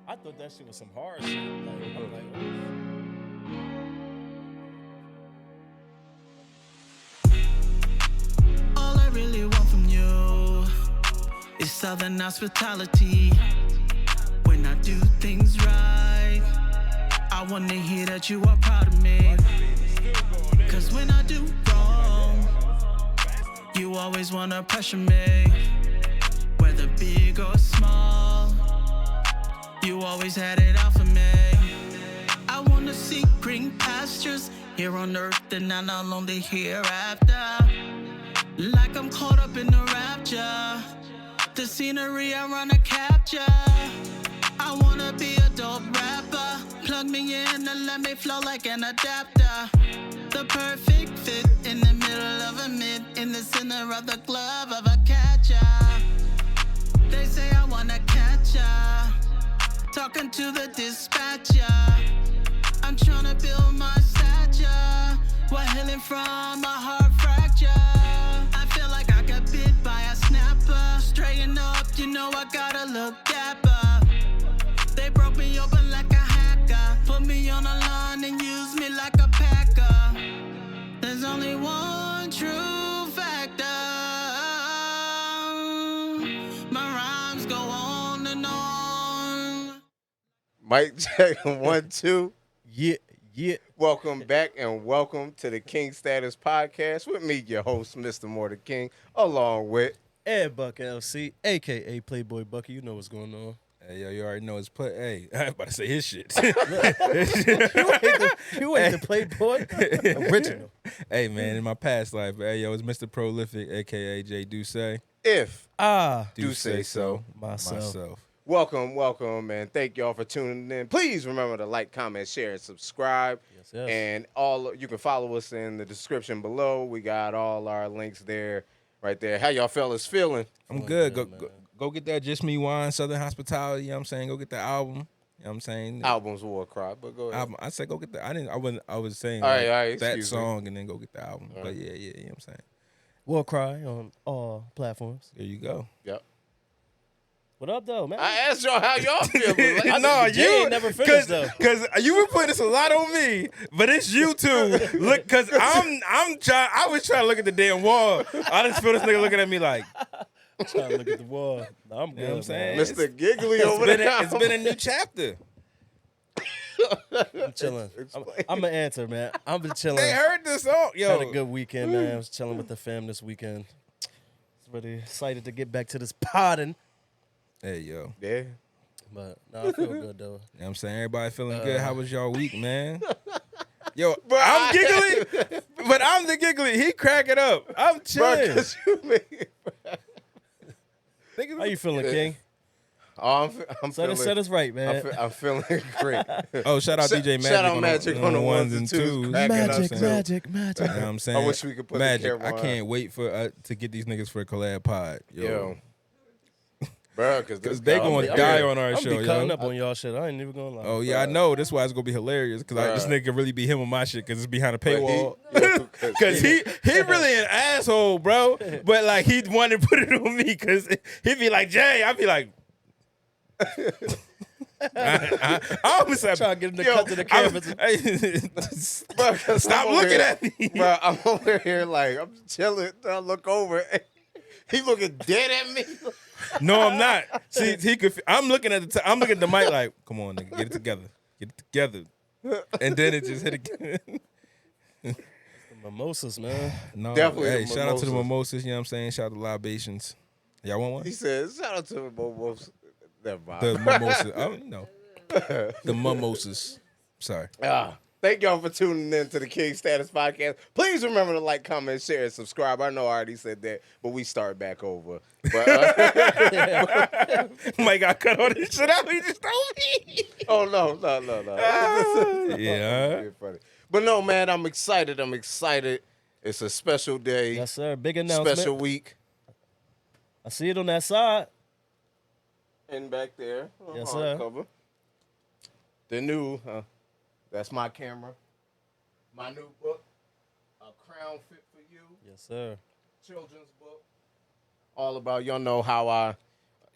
I thought that shit was some hard shit. Like, I'm like, All I really want from you is southern hospitality. When I do things right, I wanna hear that you are proud of me. Cause when I do wrong, you always wanna pressure me. Whether big or small, you always had it out for me. I wanna see green pastures here on earth and not alone the hereafter. Like I'm caught up in the rapture. The scenery I wanna capture. I wanna be a dope rapper. Plug me in and let me flow like an adapter. The perfect fit in the middle of a mid, in the center of the glove of a catcher. They say I wanna catch ya. Talking to the dispatcher. I'm tryna build my stature while healing from a heart fracture. I feel like I got bit by a snapper. Straighten up, you know I gotta look dapper. They broke me open like a hacker. Put me on a line and use me like a packer. There's only one true factor. My rhymes go on and on. Mic check 1, 2. yeah. Welcome back and welcome to the King Status Podcast with me, your host, Mr. Mortar King, along with EdBuck LC, a.k.a. Playboy Bucky. You know what's going on. Hey, yo, you already know it's play. Hey, I was about to say his shit. You ain't the Playboy original. Hey, man, in my past life, hey, yo, it's Mr. Prolific, a.k.a. J. Duce. If Do say so. myself. Welcome, and thank y'all for tuning in. Please remember to like, comment, share, and subscribe. Yes. And you can follow us in the description below. We got all our links there, right there. How y'all fellas feeling? I'm Feeling good. good, Go get that Just Me Wine, Southern Hospitality, you know what I'm saying? Go get the album. You know what I'm saying? Album's war cry, but go ahead. Album. I said go get the I was saying All like, right, that excuse me. song and then go get the album. All But right. yeah, you know what I'm saying? War Cry on all platforms. There you go. Yep. What up, though, man? I asked y'all how y'all feeling. Like, No, Jay you ain't never finished, though. Cause you were putting this a lot on me, but it's you two. Look, cause I'm trying. I was trying to look at the damn wall. I just feel this nigga looking at me like, Trying to look at the wall. No, I'm good, you know what I'm saying? man. Mr. Giggly over there. It's been a new chapter. I'm chilling. I'm an answer, man. I'm been chilling. They heard this song, Had yo. a good weekend, man. I was chilling with the fam this weekend. Was really excited to get back to this podding. Hey, yo. Yeah. But no, I feel good though. You know what I'm saying? Everybody feeling good. How was y'all week, man? Yo, Bro, I'm giggly, but I'm the giggly. He crack it up. I'm Bro, chilling. 'cause you made- How you feeling, King? Oh, I'm Set feeling. us right, man. I'm feeling great. Oh, shout out DJ Magic. Shout out Magic on the ones and twos. Cracking up, Magic, son. magic, magic. You know what I'm saying? I wish we could put the Magic. camera I on. can't wait for to get these niggas for a collab pod. Yo. Bro, because they gonna die on our I'm show, be cutting yo. up on y'all shit. I ain't even gonna lie. Oh yeah, I know. That's why it's gonna be hilarious. Cause this Bruh. nigga can really be him on my shit. Cause it's behind a paywall. Cause Cause he really an asshole, bro. But like he wanted to put it on me. Cause he'd be like Jay. I'd be like. I almost have Trying to get him to cut to the canvas. Stop looking at me. Bro, I'm over here like, I'm chilling. I look over. He looking dead at me. No, I'm not. See, he could. I'm looking at I'm looking at the mic like, come on, nigga, get it together, and then it just hit again. Mimosas, man. No, Definitely Hey, the shout out to the mimosas. mimosas. You know what I'm saying? Shout out to libations. Y'all want one? He said, shout out to the Momos. Never mind. The mimosas. No, the mimosas. Sorry. Thank y'all for tuning in to the King Status Podcast. Please remember to like, comment, share, and subscribe. I know I already said that, but we start back over. But, Mike got cut all this shit out. He just told me. oh, no. Yeah. You're funny. But no, man, I'm excited. It's a special day. Yes, sir. Big announcement. Special week. I see it on that side. And back there. Yes, sir. Cover. The new, that's my camera. My new book, A Crown Fit for You. Yes, sir. Children's book. All about, y'all know how I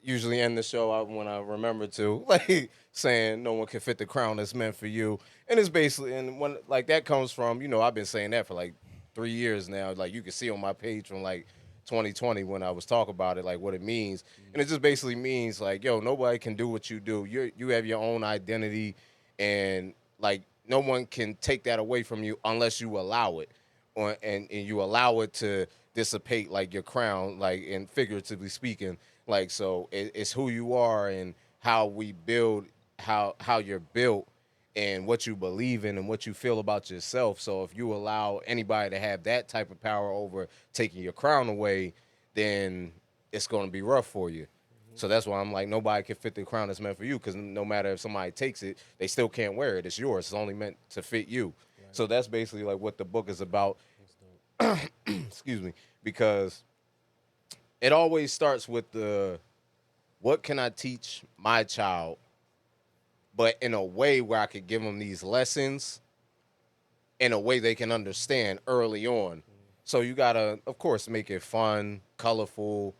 usually end the show out when I remember to, like saying no one can fit the crown that's meant for you. And it's basically, and when like that comes from, I've been saying that for like 3 years now. Like you can see on my page from like 2020 when I was talking about it, like what it means. And it just basically means like, yo, nobody can do what you do. You have your own identity, and like no one can take that away from you unless you allow it, and you allow it to dissipate like your crown, like and figuratively speaking. Like so, it's who you are and how we build, how you're built, and what you believe in and what you feel about yourself. So if you allow anybody to have that type of power over taking your crown away, then it's going to be rough for you. So that's why I'm like, nobody can fit the crown that's meant for you, because no matter if somebody takes it, they still can't wear it. It's yours. It's only meant to fit you. Right. So that's basically like what the book is about. Excuse me. Because it always starts with what can I teach my child, but in a way where I could give them these lessons in a way they can understand early on. So you got to, of course, make it fun, colorful,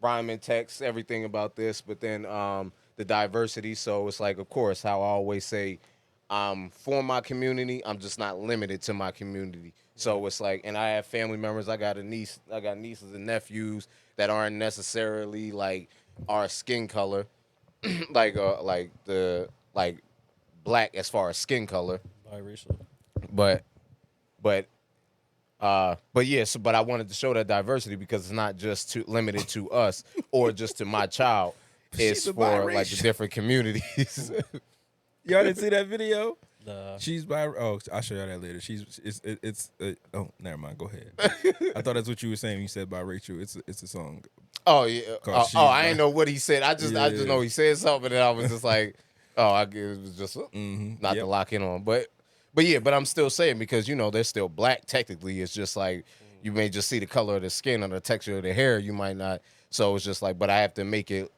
rhyming text, everything about this, but then the diversity. So it's like, of course, how I always say, for my community, I'm just not limited to my community. So it's like, and I have family members. I got nieces and nephews that aren't necessarily like our skin color, like black as far as skin color, Biracial. but yeah, but I wanted to show that diversity because it's not just limited to us or just to my child. It's for like the different communities. Y'all didn't see that video? Nah. She's by. Oh, I'll show y'all that later. Oh, never mind. Go ahead. I thought that's what you were saying when you said by Rachel. It's a song. Oh yeah. I didn't know what he said. I just know he said something, and I was just like, it was just not to lock in on, but I'm still saying, because they're still black technically. It's just like you may just see the color of the skin or the texture of the hair. You might not. So it's just like, but I have to make it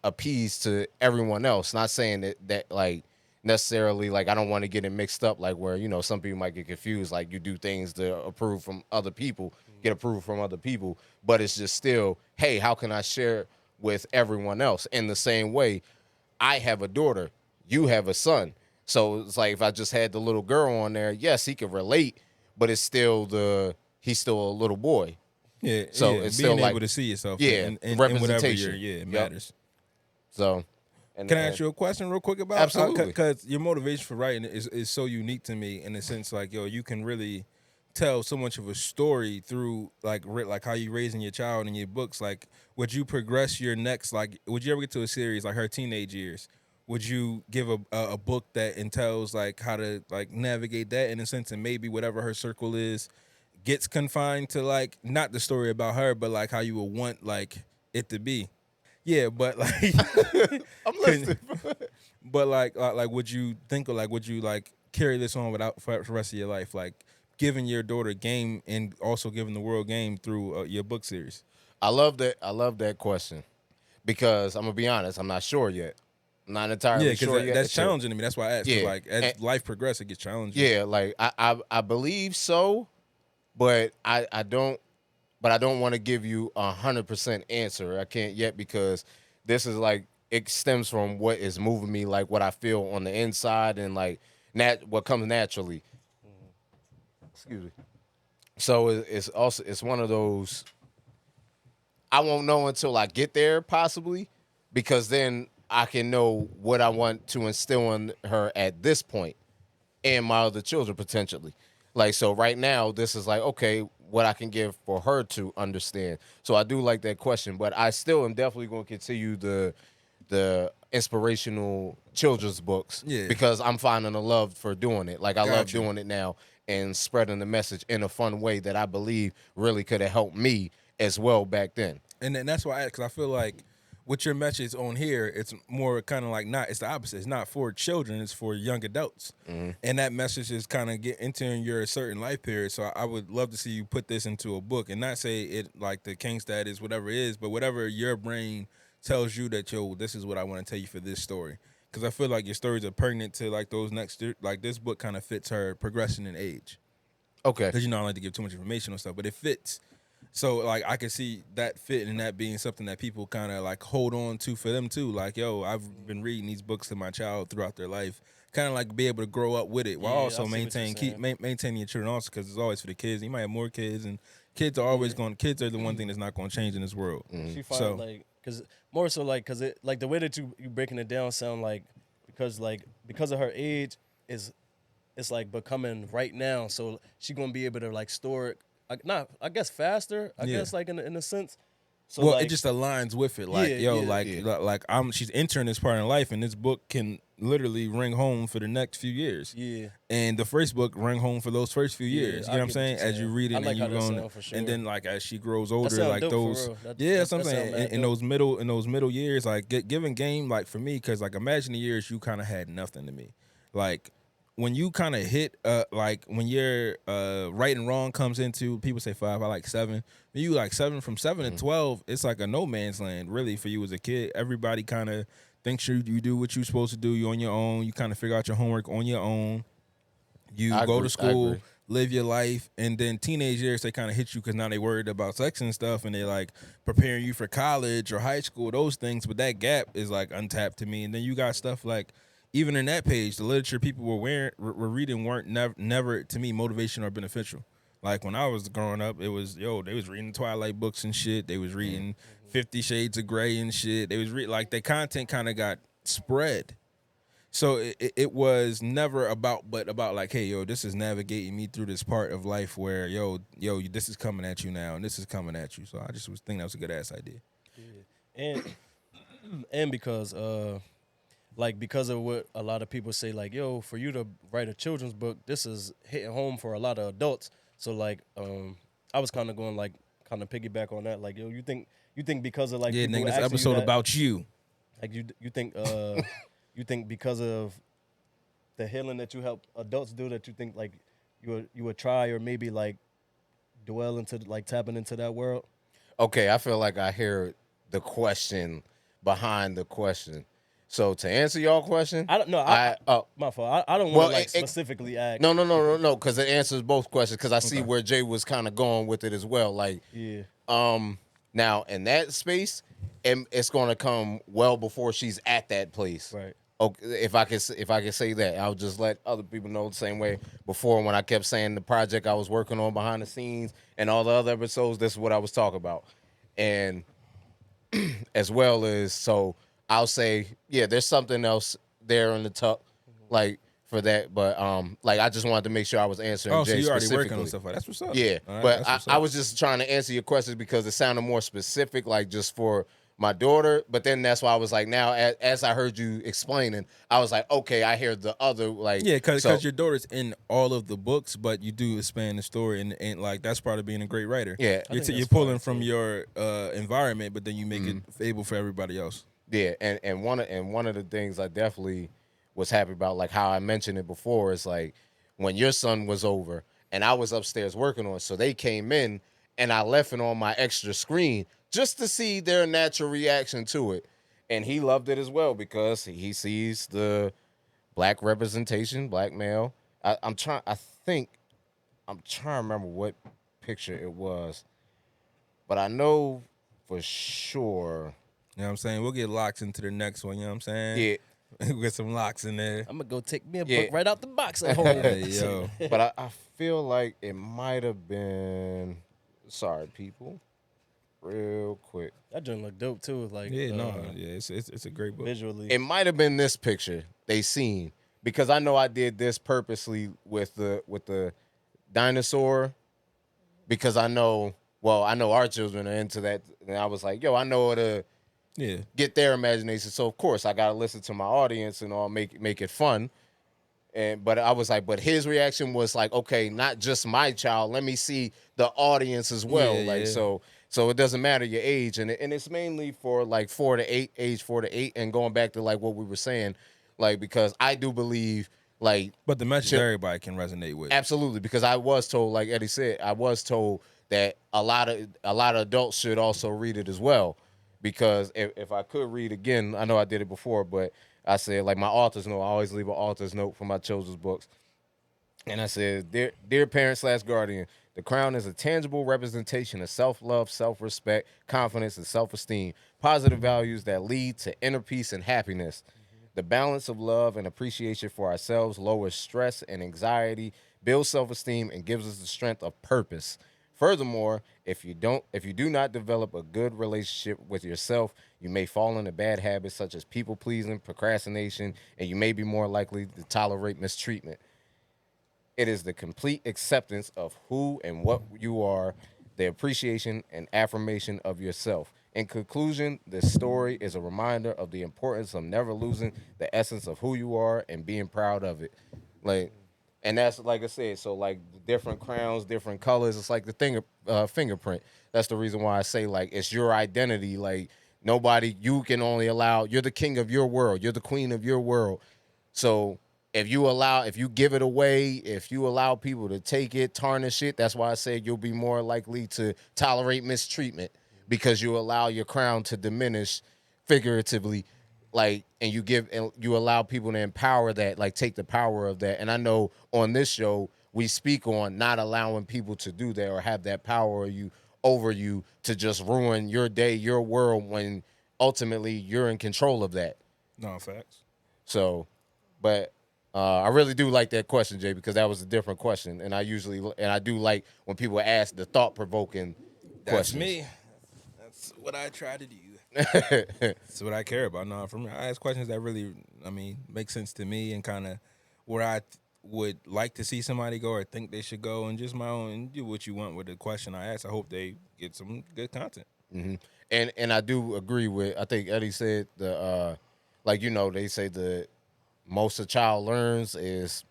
appease to everyone else. Not saying that like necessarily like I don't want to get it mixed up, like where some people might get confused, like you do things to approve from other people, get approved from other people, but it's just still, hey, how can I share with everyone else? In the same way, I have a daughter, you have a son, so it's like if I just had the little girl on there, yes, he could relate, but it's still he's still a little boy. Yeah, so yeah. it's being still able like to see yourself, and representation, it matters. So, can I ask you a question real quick about? Absolutely. Because your motivation for writing is so unique to me in the sense like, yo, you can really tell so much of a story through like how you raising your child in your books. Like, would you progress your next? Like, would you ever get to a series like her teenage years? Would you give a book that entails like how to like navigate that in a sense, and maybe whatever her circle is gets confined to like not the story about her, but like how you would want like it to be? Yeah, but like I'm listening. But like would you think, or like would you like carry this on without for the rest of your life, like giving your daughter game and also giving the world game through your book series? I love that question, because I'm gonna be honest, I'm not sure yet. I'm not entirely sure yet. That's challenging to me. That's why I asked. Yeah. Like as life progresses, it gets challenging. Yeah, like I believe so, but I don't want to give you 100% answer. I can't yet, because this is like, it stems from what is moving me, like what I feel on the inside, and like what comes naturally. Excuse me. So it's one of those, I won't know until I get there, possibly, because then I can know what I want to instill in her at this point, and my other children potentially. Like, so right now, this is like, okay, what I can give for her to understand. So I do like that question, but I still am definitely going to continue the inspirational children's books, because I'm finding a love for doing it. Like, I love doing it now and spreading the message in a fun way that I believe really could have helped me as well back then. And then that's why because I feel like with your message on here, it's more kind of like it's the opposite. It's not for children, it's for young adults. Mm-hmm. And that message is kind of entering your certain life period. So I would love to see you put this into a book, and not say it like the king status, whatever it is, but whatever your brain tells you that, yo, this is what I want to tell you for this story. Because I feel like your stories are pertinent to like those next, like this book kind of fits her progression in age. Okay. Because I don't like to give too much information on stuff, but it fits So like I could see that fit and that being something that people kind of like hold on to for them too. Like, yo, I've been reading these books to my child throughout their life. Kind of like be able to grow up with it while Yeah, I also see what you're maintaining your children also, because it's always for the kids. You might have more kids, and kids are always going. Kids are the one thing that's not going to change in this world. She find So like because more so like because it like the way that you breaking it down sound like because of her age is it's like becoming right now, so she gonna be able to like store it. Not I guess faster. I Yeah. guess like in a sense. So well, like, it just aligns with it. Like, Yeah, yo, yeah. like, Yeah. like she's entering this part in life, and this book can literally ring home for the next few years. Yeah. And the first book rang home for those first few Yeah, years. You I know what I'm get what saying? you're As you saying. read it I and like you how that going, sound for sure. and then like as she grows older, sound like dope for those, real. yeah, that's what I'm that saying. sound mad In dope. those middle years, like giving game, like for me, because like imagine the years you kind of had nothing to me, like. When you kind of hit, like when your right and wrong comes into, people say 5, I like 7. When you like 7, from 7 to 12, it's like a no man's land, really, for you as a kid. Everybody kind of thinks you do what you're supposed to do. You're on your own. You kind of figure out your homework on your own. You I go agree, to I school, agree. live your life, and then teenage years they kind of hit you because now they worried about sex and stuff, and they like preparing you for college or high school, those things. But that gap is like untapped to me. And then you got stuff like, even in that page, the literature people were reading weren't never to me motivational or beneficial. Like when I was growing up, it was they was reading Twilight books and shit. They was reading 50 Shades of Grey and shit. They was like the content kind of got spread. So it was never about like, hey, yo, this is navigating me through this part of life where yo, this is coming at you now and this is coming at you. So I just was thinking that was a good ass idea. And and because like because of what a lot of people say, like, yo, for you to write a children's book, this is hitting home for a lot of adults. So like I was kind of going like kind of piggyback on that, like, yo, you think because of like Yeah, people nigga, this asking you episode that, about you. like you think you think because of the healing that you help adults do, that you think like you would try or maybe like dwell into like tapping into that world? Okay, I feel like I hear the question behind the question. So to answer y'all question, I don't know. My fault. I don't Well, want to like it- specifically ask. no, because it answers both questions. Because I see where Jay was kind of going with it as well. Like, Yeah. now in that space, it's going to come well before she's at that place. Right. Okay, if I can say that, I'll just let other people know the same way. Before, when I kept saying the project I was working on behind the scenes and all the other episodes, this is what I was talking about, and as well as, so I'll say, yeah, there's something else there in the tuck, like for that, but like I just wanted to make sure I was answering. Oh, Jay so you already specifically. working on stuff like that. That's what's up. Yeah, All right, but that's what's I up. was just trying to answer your questions because it sounded more specific, like just for my daughter. But then that's why I was like, now as I heard you explaining, I was like, okay, I hear the other, like, Yeah, because so- your daughter's in all of the books, but you do expand the story, and like that's part of being a great writer. Yeah. I you're, think you're that's pulling fire, from too. your environment, but then you make it able for everybody else. Yeah, and one of the things I definitely was happy about, like how I mentioned it before, is like when your son was over and I was upstairs working on it, so they came in and I left it on my extra screen just to see their natural reaction to it, and he loved it as well because he sees the black representation, black male. I'm trying to remember what picture it was, but I know for sure. You know what I'm saying? We'll get locks into the next one. You know what I'm saying? Yeah. We'll get some locks in there. I'm gonna go take me a Yeah. book right out the box at home. Hey, yo. But I feel like it might have been. Sorry, people. Real quick. That joint look dope too. Like Yeah, it's a great book. visually. It might have been this picture they seen, because I know I did this purposely with the dinosaur, because I know our children are into that, and I was like, yo, I know to Yeah. get their imagination. So of course I gotta listen to my audience and all, make it fun. But I was like, but his reaction was like, okay, not just my child, let me see the audience as well. Yeah, like, yeah. so it doesn't matter your age, and it's mainly for like 4 to 8, age 4 to 8, and going back to like what we were saying, like, because I do believe, like, But the message Sure. everybody can resonate with. absolutely, because I was told, like Eddie said, I was told that a lot of adults should also read it as well, because if I could read again, I know I did it before, but I said, like, my author's note, I always leave an author's note for my children's books. And I said, dear parent / guardian, The crown is a tangible representation of self-love, self-respect, confidence, and self-esteem, positive values that lead to inner peace and happiness. The balance of love and appreciation for ourselves lowers stress and anxiety, builds self-esteem, and gives us the strength of purpose. Furthermore, if you do not develop a good relationship with yourself, you may fall into bad habits such as people pleasing, procrastination, and you may be more likely to tolerate mistreatment. It is the complete acceptance of who and what you are, the appreciation and affirmation of yourself. In conclusion, this story is a reminder of the importance of never losing the essence of who you are and being proud of it. Like, and that's like I said. So like different crowns, different colors. It's like the thing, fingerprint. That's the reason why I say like it's your identity. Like nobody, you can only allow. You're the king of your world. You're the queen of your world. So if you give it away, if you allow people to take it, tarnish it, that's why I said you'll be more likely to tolerate mistreatment because you allow your crown to diminish figuratively, like, and you allow people to empower that, like take the power of that. And I know on this show we speak on not allowing people to do that or have that power over you to just ruin your day, your world when ultimately you're in control of that. No facts. So, but I really do like that question, Jay, because that was a different question, and I do like when people ask the thought provoking That's questions. me. That's what I try to do. That's what I care about. No, for me, I ask questions that really, make sense to me and kind of where I would like to see somebody go or think they should go, and just my own and do what you want with the question I ask. I hope they get some good content. Mm-hmm. And I do agree with. I think Eddie said they say the most a child learns is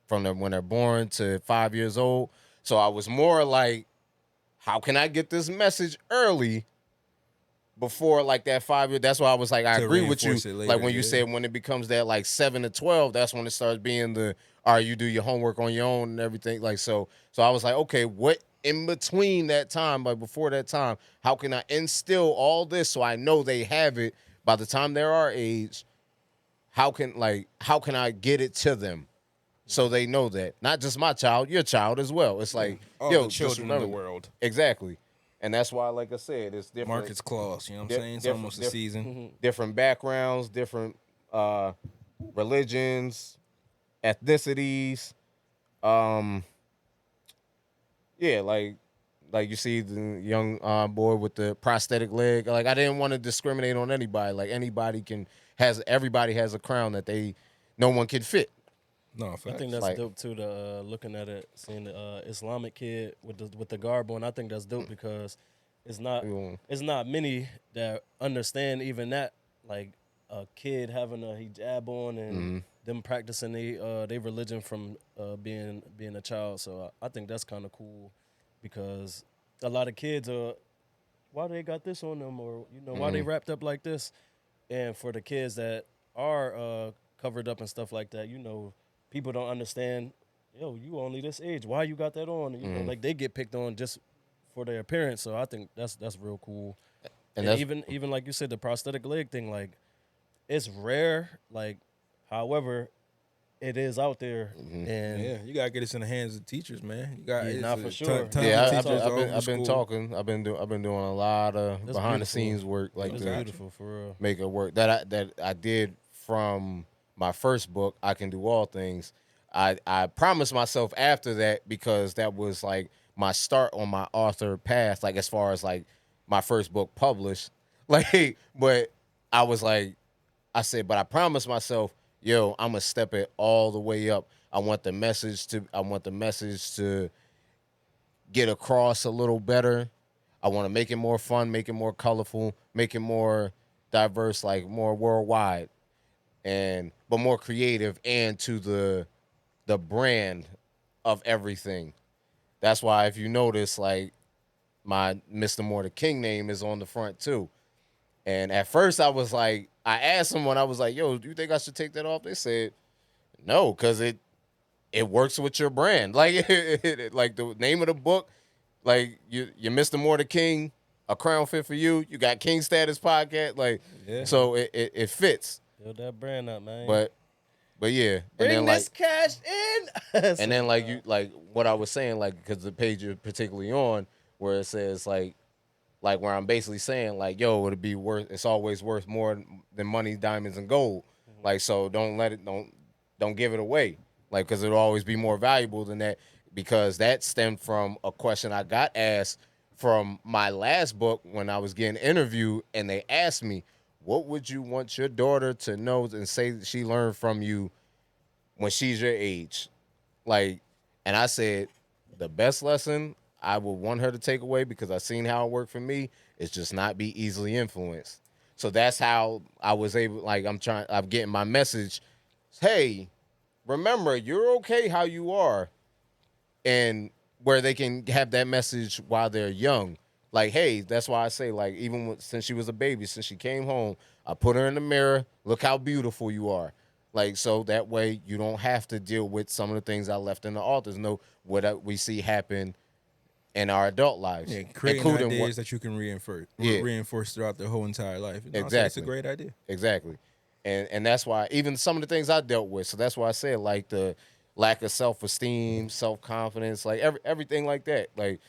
from when they're born to 5 years old. So I was more like, how can I get this message early before like that 5 year? That's why I was like, I To agree with you. reinforce it later, Like when you yeah. said when it becomes that like 7 to 12, that's when it starts being you do your homework on your own and everything. Like so I was like, okay, what in between that time, like before that time, how can I instill all this so I know they have it by the time they're our age? How can I get it to them so they know that not just my child, your child as well? It's like All yo, the just children in the remember- world. exactly, and that's why, like I said, it's different. Market's clause, you know what I'm saying? It's different- almost a different- season. Different backgrounds, different religions, ethnicities. Yeah, like you see the young boy with the prosthetic leg. Like I didn't want to discriminate on anybody. Like everybody has a crown that no one can fit. No, I facts. think that's Like- dope too. Looking at it, seeing the Islamic kid with the garb on, I think that's dope because it's not many that understand even that. Like a kid having a hijab on and them practicing they religion from being a child. So I think that's kind of cool because a lot of kids why they got this on them or why they wrapped up like this, and for the kids that are covered up and stuff like that, people don't understand. Yo, you only this age. Why you got that on? Like they get picked on just for their appearance. So I think that's real cool. And that's- even like you said, the prosthetic leg thing, like it's rare. Like, however, it is out there. And Yeah, you gotta get this in the hands of teachers, man. You got Yeah, it's nah, a for sure. tons Yeah, of I've teachers all over been school. talking. I've been doing a lot of That's behind the beautiful. scenes work, like it's to beautiful for real. make it work. That I did from my first book, I Can Do All Things. I promised myself after that because that was like my start on my author path, like as far as like my first book published. Like, but I was like, I said, but I promised myself, yo, I'm gonna step it all the way up. I want the message to get across a little better. I want to make it more fun, make it more colorful, make it more diverse, like more worldwide, but more creative and to the brand of everything. That's why if you notice, like my Mr. Mortar King name is on the front too. And at first I was like, I asked someone, I was like, yo, do you think I should take that off? They said, no, because it works with your brand. Like, like the name of the book, like you Mr. Mortar King, A Crown Fit for You. You got King Status Podcast. Like, Yeah. so it fits. Build that brand up, man. But But yeah, and Bring then like this cash in. and then like you like what I was saying, like because the page you're particularly on where it says like where I'm basically saying like, yo, it'll be worth. It's always worth more than money, diamonds, and gold. Like so, don't give it away. Like because it'll always be more valuable than that. Because that stemmed from a question I got asked from my last book when I was getting interviewed, and they asked me, "What would you want your daughter to know and say that she learned from you when she's your age?" Like, and I said, the best lesson I would want her to take away because I seen how it worked for me is just not be easily influenced. So that's how I was able. Like, I'm getting my message. Hey, remember, you're okay how you are, and where they can have that message while they're young. Like, hey, that's why I say, like, even since she was a baby, since she came home, I put her in the mirror. Look how beautiful you are. Like, so that way you don't have to deal with some of the things I left in the altars. No, what we see happen in our adult lives, Yeah, creating including ideas that you can reinforce throughout the whole entire life. You know, so it's a Exactly. great idea. Exactly. And that's why even some of the things I dealt with. So that's why I said like the lack of self-esteem, self-confidence, like everything like that. Like,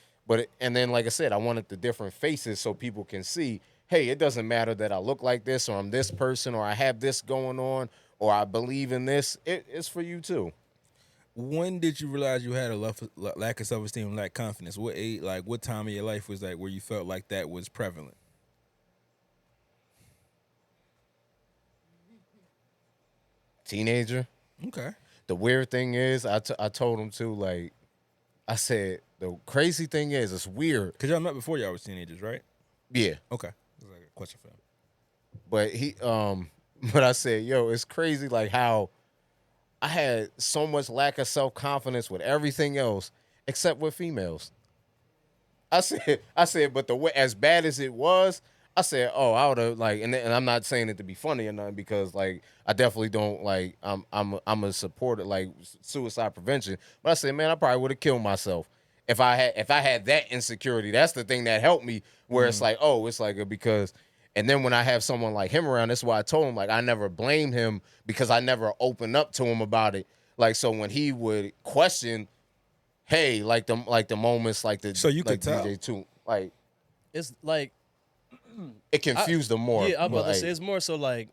and then like I said, I wanted the different faces so people can see, hey, it doesn't matter that I look like this or I'm this person or I have this going on or I believe in this. It's for you too. When did you realize you had a lack of self-esteem, lack confidence? What age, like what time of your life was that where you felt like that was prevalent? Teenager. Okay. The weird thing is, I told him too, like, I said, the crazy thing is, it's weird. Because y'all met before y'all was teenagers, right? Yeah. Okay. That's like a question for him. But but I said, yo, it's crazy like how I had so much lack of self-confidence with everything else except with females. I said, but the way as bad as it was, I said, oh, I would have like, and I'm not saying it to be funny or nothing because like I definitely don't like I'm a supporter like suicide prevention, but I said, man, I probably would have killed myself if I had that insecurity. That's the thing that helped me where it's like, oh, it's like because. And then when I have someone like him around, that's why I told him like I never blamed him because I never opened up to him about it. Like so when he would question, hey, like the moments like the So you like could tell. DJ too, like It's like, it confused them more. yeah, I'm about but, to like, say it's more so like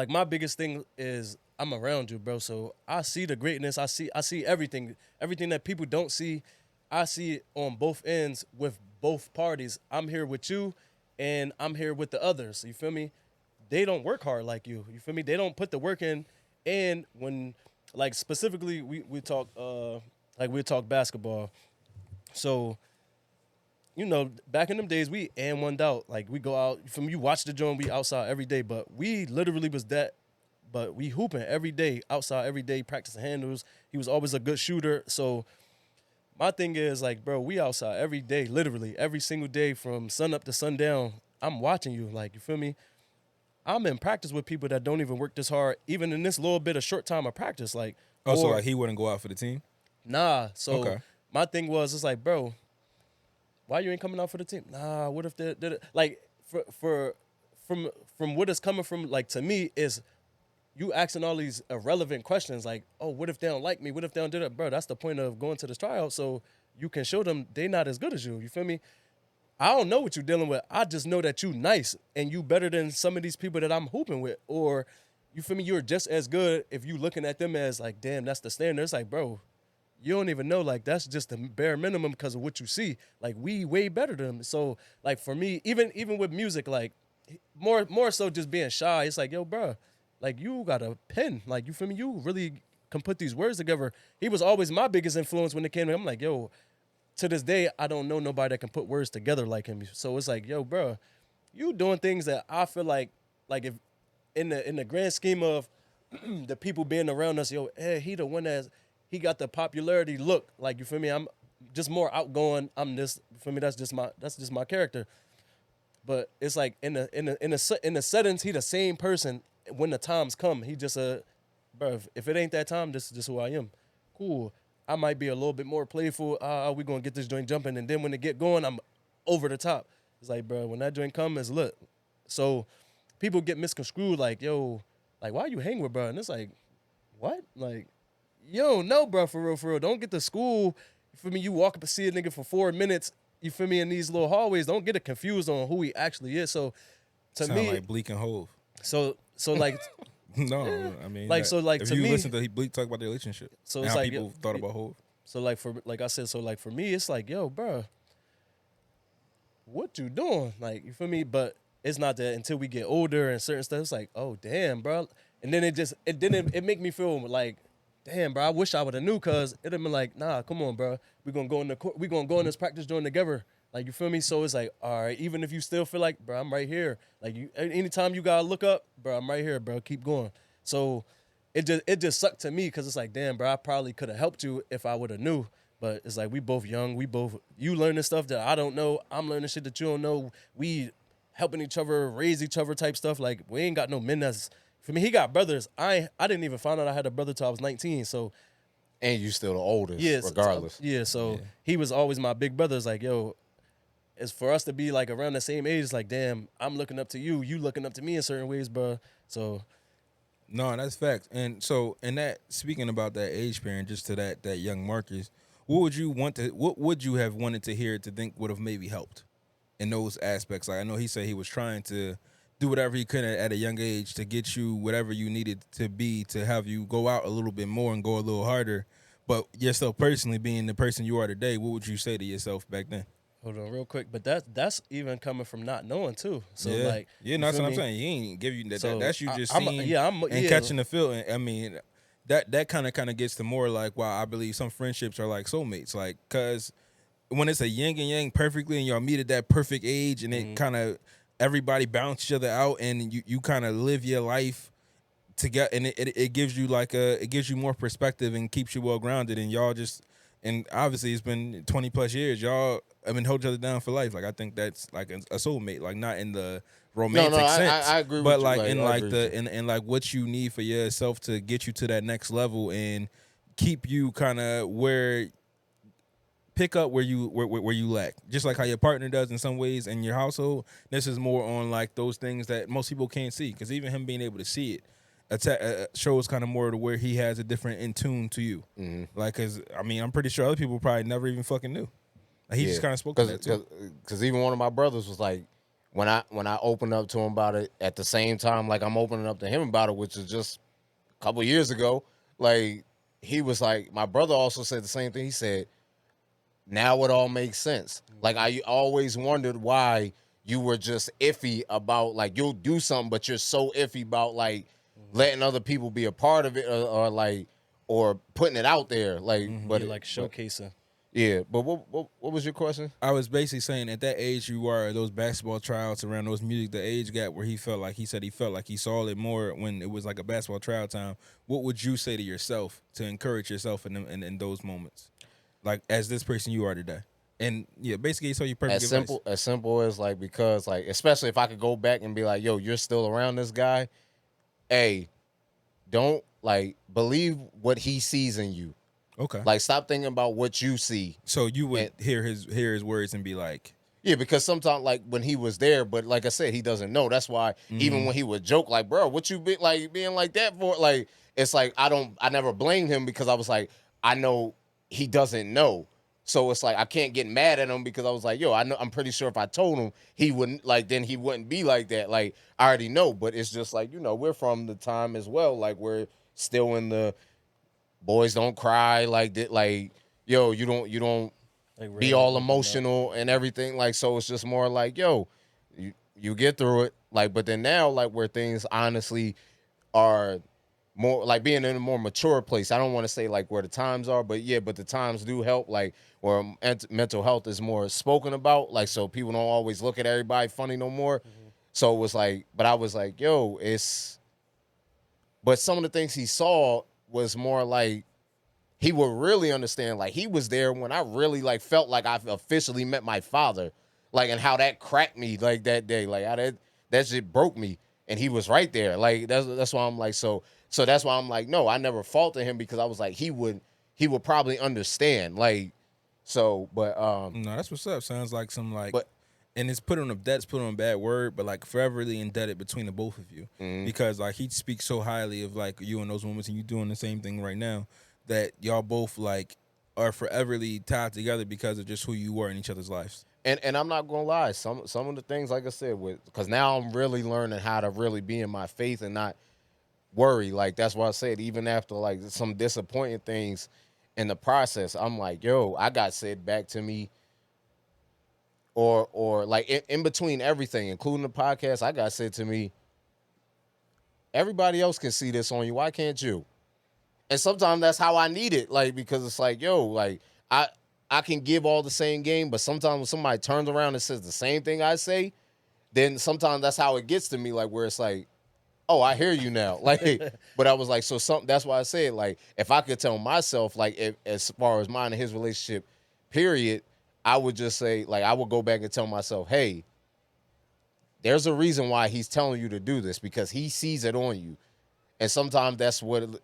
my biggest thing is I'm around you, bro. So I see the greatness. I see everything that people don't see. I see it on both ends with both parties. I'm here with you, and I'm here with the others. You feel me? They don't work hard like you. You feel me? They don't put the work in. And when, like specifically, we talk like we talk basketball. So, you know, back in them days, we and one out. Like we go out from you watch the joint, we outside every day. But we literally was that. But we hooping every day, outside every day, practicing handles. He was always a good shooter. So my thing is like, bro, we outside every day, literally every single day from sun up to sundown. I'm watching you, like you feel me. I'm in practice with people that don't even work this hard, even in this little bit of short time of practice. Like, Also, or- like he wouldn't go out for the team. nah. So Okay. my thing was, it's like, bro, why you ain't coming out for the team? Nah, what if they did it? Like from what is coming from, like to me is you asking all these irrelevant questions like, oh, what if they don't like me? What if they don't do that? Bro, that's the point of going to this tryout so you can show them they not as good as you. You feel me? I don't know what you're dealing with. I just know that you nice and you better than some of these people that I'm hooping with. Or you feel me? You're just as good if you looking at them as like, damn, that's the standard. It's like, bro, you don't even know. Like that's just the bare minimum because of what you see. Like we way better than them. So like for me, even with music, like more so just being shy. It's like, yo, bro, like you got a pen. Like you feel me? You really can put these words together. He was always my biggest influence when it came to. I'm like, yo, to this day, I don't know nobody that can put words together like him. So it's like, yo, bro, you doing things that I feel like if in the grand scheme of the people being around us, yo, hey, he the one he got the popularity look. Like you feel me? I'm just more outgoing. I'm this. You feel me? That's just my character. But it's like in the settings, he the same person. When the times come, he just bro. If it ain't that time, this is just who I am. Cool. I might be a little bit more playful. We gonna get this joint jumping, and then when it get going, I'm over the top. It's like, bro, when that joint come, it's lit. So people get misconstrued, like, yo, like why you hang with bro? And it's like, what? Like, you don't know, bro, for real, for real. Don't get to school. You feel me? You walk up and see a nigga for 4 minutes. You feel me? In these little hallways, don't get it confused on who he actually is. So, to Sound me, like Bleak and Hove. so like, No, I mean, like, so, like, if to you me- listen to Bleak talk about their relationship, So and it's how like, people thought about Hove. so like like I said, so like for me, it's like, yo, bro, what you doing? Like, you feel me? But it's not that until we get older and certain stuff. It's like, oh damn, bro. And then it make me feel like, damn, bro. I wish I would have knew, cause it'd have been like, nah, come on, bro. We gonna go in the court. We gonna go in this practice joint together. Like, you feel me? So it's like, all right, even if you still feel like, bro, I'm right here. Like, you, anytime you gotta look up, bro, I'm right here, bro. Keep going. So it just sucked to me, because it's like, damn, bro, I probably could have helped you if I would have knew. But it's like, we both young. You learning stuff that I don't know. I'm learning shit that you don't know. We helping each other, raise each other type stuff. Like, we ain't got no men that's, for me, he got brothers. I didn't even find out I had a brother till I was 19. So, And you still the oldest, yes, regardless. So he was always my big brother. It's like, yo, it's for us to be like around the same age. It's like, damn, I'm looking up to you. You looking up to me in certain ways, bro. So, No, that's facts. And so, in that, speaking about that age parent, just to that young Marcus, what would you have wanted to hear to think would have maybe helped in those aspects? Like, I know he said he was trying to do whatever he could at a young age to get you whatever you needed to be, to have you go out a little bit more and go a little harder. But yourself personally, being the person you are today, what would you say to yourself back then? hold on real quick. But that's even coming from not knowing too. So yeah. like, yeah, you no, that's feel what I'm me? saying. He ain't give you that. So, That's you just I'm- seeing I'm- and yeah. catching the feel. And I mean, that kind of gets to more like why I believe some friendships are like soulmates. Like, cause when it's a yin and yang perfectly, and y'all meet at that perfect age, and it kind of everybody balance each other out, and you kind of live your life together, and it gives you it gives you more perspective and keeps you well grounded, and y'all just. And obviously, it's been 20 plus years. Y'all have been holding each other down for life. Like, I think that's like a soulmate. Like, not in the romantic sense, I agree with but you. like Like, in I like agree with the you. in like what you need for yourself to get you to that next level and keep you kind of pick up where you lack. Just like how your partner does in some ways in your household. This is more on like those things that most people can't see, because even him being able to see it shows kind of more to where he has a different in tune to you. Like, cause I mean, I'm pretty sure other people probably never even fucking knew. Like, he just kind of spoke to that too. Because even one of my brothers was like, when I opened up to him about it, at the same time, like I'm opening up to him about it, which is just a couple years ago. Like, he was like, my brother also said the same thing. He said, now it all makes sense. Like, I always wondered why you were just iffy about, like, you'll do something, but you're so iffy about like letting other people be a part of it, or putting it out there. Like, but You're like showcasing. yeah. But what was your question? I was basically saying at that age you were, those basketball tryouts around those music, the age gap where he felt like he saw it more when it was like a basketball tryout time. What would you say to yourself to encourage yourself in those moments, like as this person you are today? And yeah, basically, so you perfect advice. As simple as like, because like, especially if I could go back and be like, yo, you're still around this guy. Hey, don't like believe what he sees in you. Okay. Like, stop thinking about what you see. So you would hear his words and be like, Yeah, because sometimes, like, when he was there, but like I said, he doesn't know. That's why even when he would joke, like, bro, what you be like being like that for? Like, it's like I never blamed him, because I was like, I know he doesn't know. So it's like I can't get mad at him, because I was like, yo, I'm pretty sure if I told him, he wouldn't, like, then he wouldn't be like that. Like, I already know. But it's just like, we're from the time as well. Like, we're still in the boys don't cry, like that. Like, yo, you don't Like, be all emotional and everything. Like, so it's just more like, yo, you get through it. Like, but then now, like, where things honestly are more like being in a more mature place. I don't want to say like where the times are, but yeah, but the times do help. Like, where mental health is more spoken about. Like, so people don't always look at everybody funny no more. So it was like, but I was like, yo, but some of the things he saw was more like, he would really understand. Like, he was there when I really like felt like I officially met my father, like, and how that cracked me like that day, like how that shit broke me, and he was right there. Like, that's why I'm like, so that's why I'm like, no, I never faulted him, because I was like, he would probably understand. Like, so, but no, that's what's up. Sounds like some like But- and it's put on a that's put on a bad word, but like foreverly indebted between the both of you because like he speaks so highly of like you and those moments, and you doing the same thing right now that y'all both like are foreverly tied together because of just who you were in each other's lives. And I'm not gonna lie, some of the things, like I said, with because now I'm really learning how to really be in my faith and not worry. Like that's why I said, even after like some disappointing things in the process, I'm like, yo, I got said back to me, or like in between everything, including the podcast, I got said to me, everybody else can see this on you. Why can't you? And sometimes that's how I need it, like because it's like, yo, like I can give all the same game, but sometimes when somebody turns around and says the same thing I say, then sometimes that's how it gets to me, like where it's like, oh, I hear you now. Like, but I was like, so something. That's why I said, like, if I could tell myself, like, if, as far as mine and his relationship, period, I would just say, like, I would go back and tell myself, hey, there's a reason why he's telling you to do this because he sees it on you, and sometimes that's what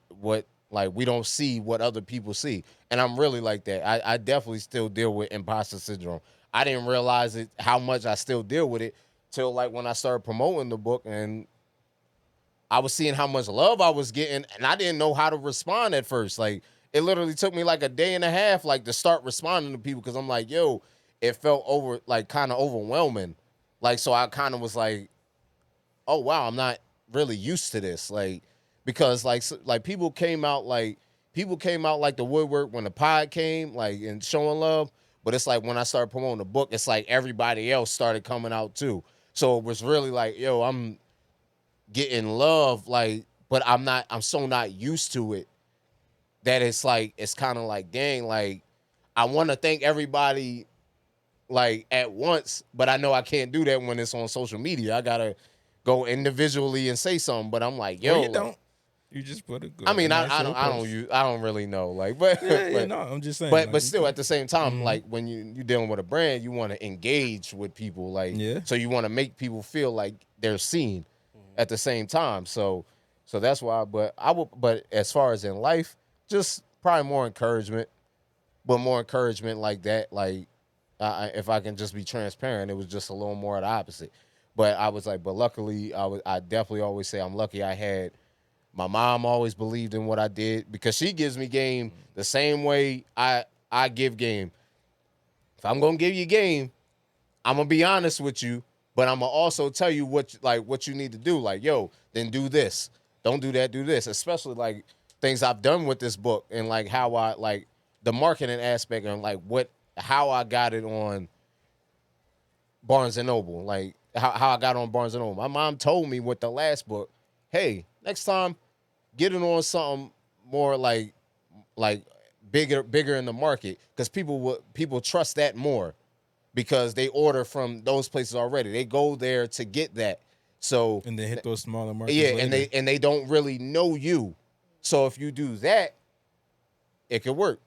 like we don't see what other people see, and I'm really like that. I definitely still deal with imposter syndrome. I didn't realize it how much I still deal with it till like when I started promoting the book and I was seeing how much love I was getting, and I didn't know how to respond at first. Like it literally took me like a day and a half, like to start responding to people because I'm like, yo, it felt like kind of overwhelming. Like so, I kind of was like, oh wow, I'm not really used to this. Like because like people came out like the woodwork when the pod came, like and showing love. But it's like when I started promoting the book, it's like everybody else started coming out too. So it was really like, yo, I'm getting love, like, but I'm so not used to it that it's like, it's kind of like, dang, like, I want to thank everybody like at once, but I know I can't do that when it's on social media. I gotta go individually and say something, but I'm like, yo, Or you like, don't. You just put a good. I mean, a nice I little don't, I don't post. use, I don't really know, like, but, Yeah, but, no, I'm just saying. but, Like, but you still, could- at the same time, like when you're dealing with a brand, you want to engage with people, like, Yeah. so you want to make people feel like they're seen at the same time. So that's why. But but as far as in life, just probably more encouragement, but more encouragement like that. Like, if I can just be transparent, it was just a little more of the opposite. But I was like, but luckily, I definitely always say I'm lucky. I had my mom always believed in what I did because she gives me game the same way I give game. If I'm gonna give you game, I'm gonna be honest with you, but I'm gonna also tell you what you need to do. Like, yo, then do this. Don't do that. Do this. Especially like things I've done with this book and like how I like the marketing aspect and like how I got it on Barnes and Noble. Like how I got on Barnes and Noble. My mom told me with the last book, hey, next time get it on something more like bigger in the market because people trust that more because they order from those places already. They go there to get that. So and then hit those smaller markets. yeah, later. and they don't really know you. So if you do that, it could work.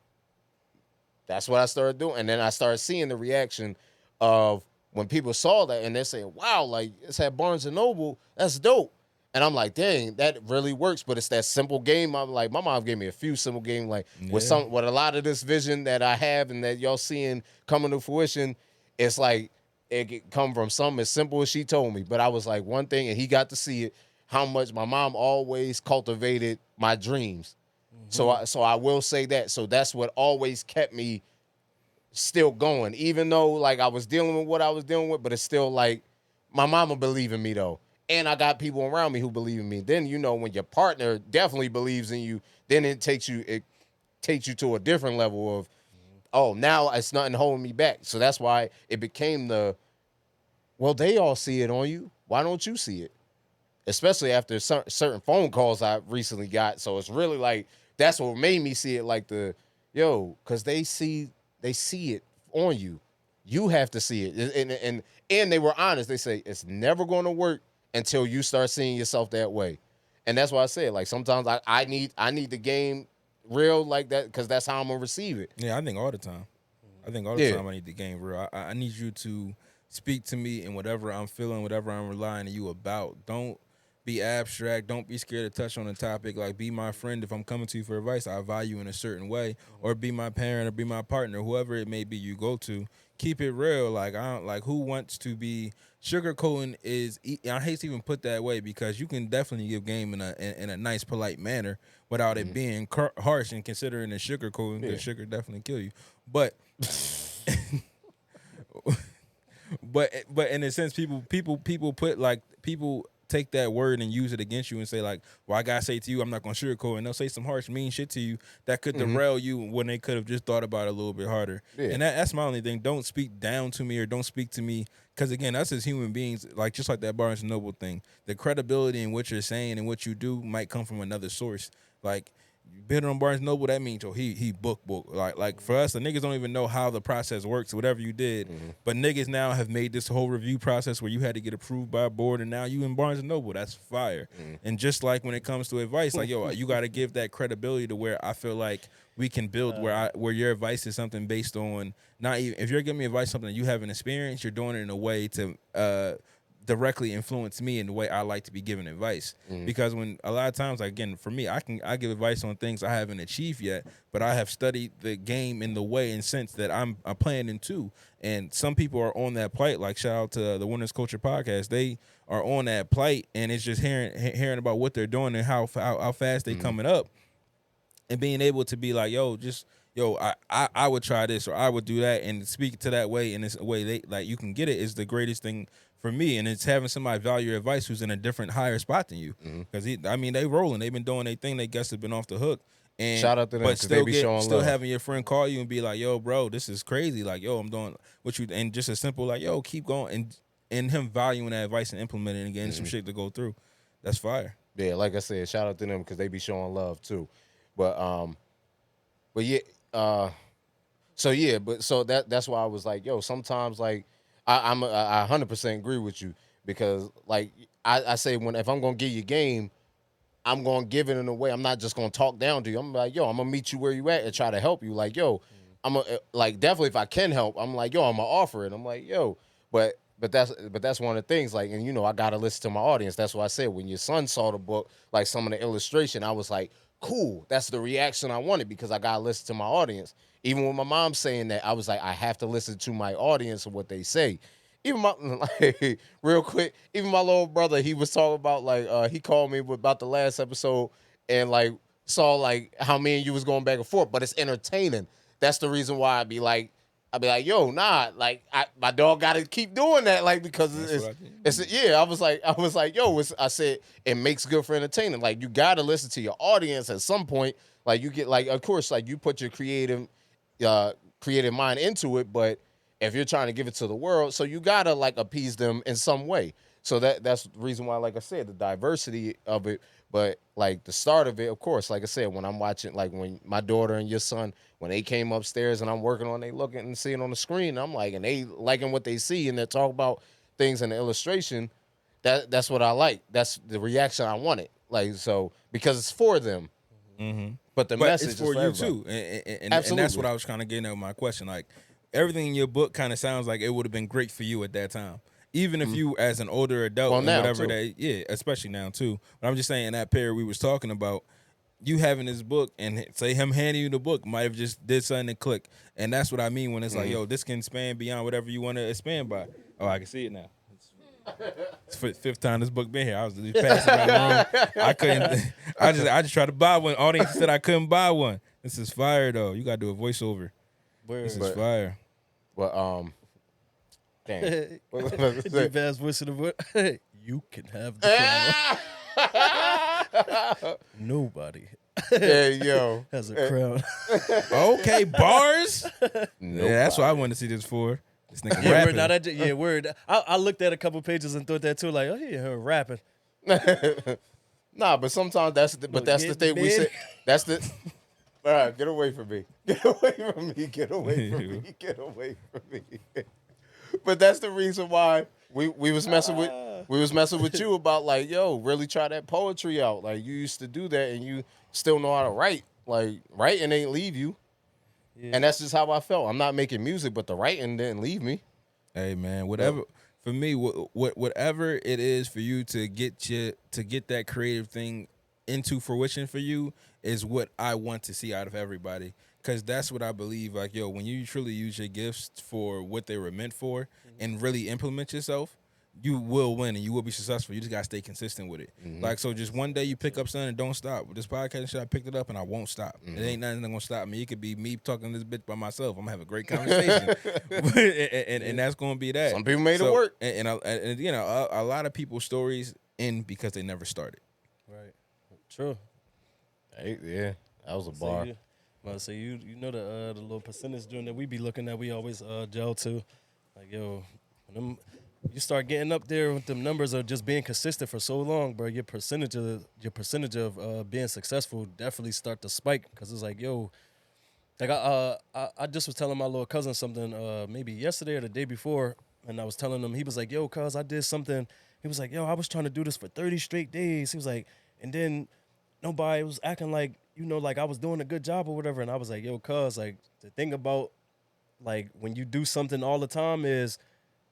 That's what I started doing, and then I started seeing the reaction of when people saw that and they're saying, "Wow, like it's at Barnes and Noble. That's dope." And I'm like, "Dang, that really works." But it's that simple game. I'm like, my mom gave me a few simple games, like with a lot of this vision that I have and that y'all seeing coming to fruition. It's like it could come from something as simple as she told me. But I was like one thing, and he got to see it. How much my mom always cultivated my dreams. So I will say that. So that's what always kept me still going, even though like I was dealing with what I was dealing with, but it's still like my mama believe in me though. And I got people around me who believe in me. Then when your partner definitely believes in you, then it takes you to a different level of, oh, now it's nothing holding me back. So that's why it became well, they all see it on you. Why don't you see it? Especially after certain phone calls I recently got. So it's really like that's what made me see it like because they see it on you. You have to see it, and they were honest. They say it's never going to work until you start seeing yourself that way, and that's why I said like sometimes I need the game real like that because that's how I'm gonna receive it. Yeah, I think all the time. I think all the time I need the game real. I need you to speak to me in whatever I'm feeling, whatever I'm relying on you about. Don't be abstract. Don't be scared to touch on the topic. Like, be my friend. If I'm coming to you for advice, I value in a certain way. Or be my parent or be my partner, whoever it may be you go to. keep it real. Like I don't like who wants to be sugarcoating is. I hate to even put that way because you can definitely give game in a nice, polite manner without it being harsh and considering the sugarcoating because sugar definitely kill you. But but in a sense, people put like people take that word and use it against you and say like, well, I gotta say to you, I'm not gonna sugarcoat, and they'll say some harsh, mean shit to you that could derail you when they could have just thought about it a little bit harder. Yeah. And that's my only thing. Don't speak down to me or don't speak to me because again, us as human beings, like just like that Barnes and Noble thing, the credibility in what you're saying and what you do might come from another source. Like been on Barnes Noble, that means he book like for us the niggas don't even know how the process works, whatever you did, but niggas now have made this whole review process where you had to get approved by a board and now you in Barnes and Noble. That's fire. And just like when it comes to advice, like yo, you got to give that credibility to where I feel like we can build where your advice is something based on not even if you're giving me advice something that you haven't experienced, you're doing it in a way to directly influence me in the way I like to be giving advice. Because when a lot of times, like, again, for me, I give advice on things I haven't achieved yet, but I have studied the game in the way and sense that I'm playing into. And some people are on that plight. Like shout out to the Winners Culture podcast. They are on that plight, and it's just hearing about what they're doing and how fast they coming up, and being able to be like, yo, I would try this or I would do that, and speak to that way in this way they like you can get it is the greatest thing for me. And it's having somebody value your advice who's in a different higher spot than you, because they rolling, they've been doing their thing, they guess have been off the hook. And shout out to them, but still they be showing love. having your friend call you and be like, yo bro, this is crazy, like yo I'm doing what you, and just a simple like yo keep going, and him valuing that advice and implementing and getting some shit to go through. That's fire. Yeah, like I said, shout out to them because they be showing love too. But yeah, so that's why I was like, yo, sometimes like I 100% agree with you, because like I say if I'm gonna give you game, I'm gonna give it in a way. I'm not just gonna talk down to you. I'm like, yo, I'm gonna meet you where you at and try to help you. Like, yo, I'm like definitely if I can help, I'm like, yo, I'm gonna offer it. I'm like, yo, but that's one of the things. Like, and I gotta listen to my audience. That's why I said when your son saw the book, like some of the illustration, I was like, cool. That's the reaction I wanted, because I gotta listen to my audience. Even with my mom saying that, I was like, I have to listen to my audience and what they say. Even my like, real quick, even my little brother, he was talking about like he called me about the last episode and like saw like how me and you was going back and forth, but it's entertaining. That's the reason why I'd be like, yo, nah, like my dog got to keep doing that, like because I was like, yo, I said it makes good for entertaining. Like you got to listen to your audience at some point. Like you get like, of course, like you put your creative mind into it, but if you're trying to give it to the world, so you gotta like appease them in some way. So that's the reason why, like I said, the diversity of it. But like the start of it, of course, like I said, when I'm watching, like when my daughter and your son, when they came upstairs and I'm working on, they looking and seeing on the screen, I'm like, and they liking what they see and they talk about things in the illustration. That's what I like. That's the reaction I wanted. Like, so because it's for them. But the message it's for is you everybody. too. And that's what I was kind of getting at with my question. Like everything in your book kind of sounds like it would have been great for you at that time. Even if you, as an older adult, and whatever that, especially now too. But I'm just saying, in that period we was talking about, you having this book and say him handing you the book might have just did something and click. And that's what I mean when it's like, yo, this can span beyond whatever you want to expand by. Oh, I can see it now. It's the fifth time this book been here. I was just passing around the room. I couldn't. I just tried to buy one. Audience said I couldn't buy one. This is fire though. You got to do a voiceover. This is fire. But damn. Deep ass voice in the voice. Hey, you can have the crown. Nobody yo has a crown. Okay, bars. Nobody. Yeah, that's what I wanted to see this for. This nigga Yeah, rapping. word. I looked at a couple pages and thought that too. Like, oh yeah, her rapping. Nah, but sometimes that's the thing we say. That's the. All right, get away from me. Get away from me. Get away from me. Get away from me. But that's the reason why we was messing with you about like, yo, really try that poetry out. Like you used to do that and you still know how to write. Like writing ain't leave you. Yeah. And that's just how I felt. I'm not making music, but the writing didn't leave me. Hey man, whatever for me, whatever it is for you to get that creative thing into fruition for you is what I want to see out of everybody. Because that's what I believe. Like, yo, when you truly use your gifts for what they were meant for and really implement yourself, you will win and you will be successful. You just gotta stay consistent with it. Like, so just one day you pick up something and don't stop. With this podcast shit, I picked it up and I won't stop. It ain't nothing that's gonna stop me. It could be me talking this bitch by myself. I'm gonna have a great conversation, and that's gonna be that. Some people made it work. And you know, a lot of people's stories end because they never started. Right. True. Hey, yeah, that was a bar. So you know the little percentage joint that we be looking at, we always gel to. Like, yo, when you start getting up there with them numbers of just being consistent for so long, bro, your percentage of being successful definitely start to spike. Cause it's like, yo, like I just was telling my little cousin something maybe yesterday or the day before, and I was telling him, he was like, yo, cuz I did something. He was like, yo, I was trying to do this for 30 straight days. He was like, and then nobody was acting like, you know, like I was doing a good job or whatever. And I was like, yo, cuz, like, the thing about, like, when you do something all the time is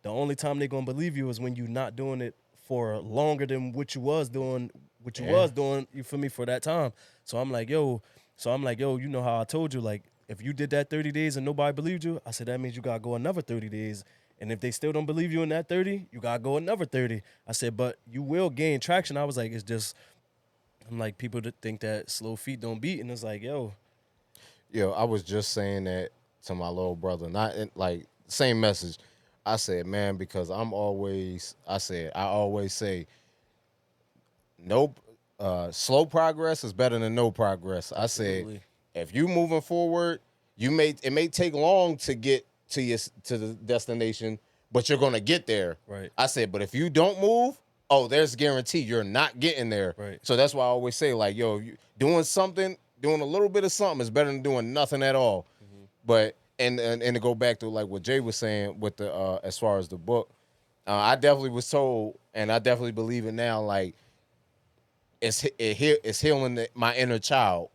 the only time they're going to believe you is when you're not doing it for longer than what you was doing, you feel me, for that time. So I'm like, yo, you know how I told you, like, if you did that 30 days and nobody believed you, I said, that means you got to go another 30 days. And if they still don't believe you in that 30, you got to go another 30. I said, but you will gain traction. I was like, it's just, I'm like, people that think that slow feet don't beat. And it's like, yo, I was just saying that to my little brother, not in, like, same message. I said, man, because I always say, no, slow progress is better than no progress. I absolutely. said, if you moving forward, it may take long to get to the destination, but you're gonna get there. Right. I said, but if you don't move, there's guarantee you're not getting there. Right. So that's why I always say, like, yo, you doing a little bit of something is better than doing nothing at all. But and to go back to like what Jay was saying with the as far as the book, I definitely was told, and I definitely believe it now. Like, it's healing my inner child.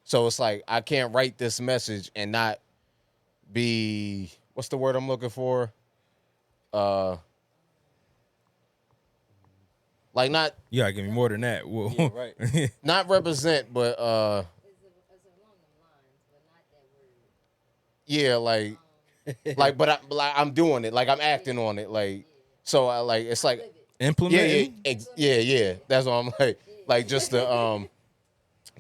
So it's like I can't write this message and not be, what's the word I'm looking for? Like, not, You gotta give me more than that. Whoa. Yeah, right. not represent, but yeah, like but I'm doing it, like I'm acting on it, like, so I, like, it's like Implementing. yeah. That's what I'm like just the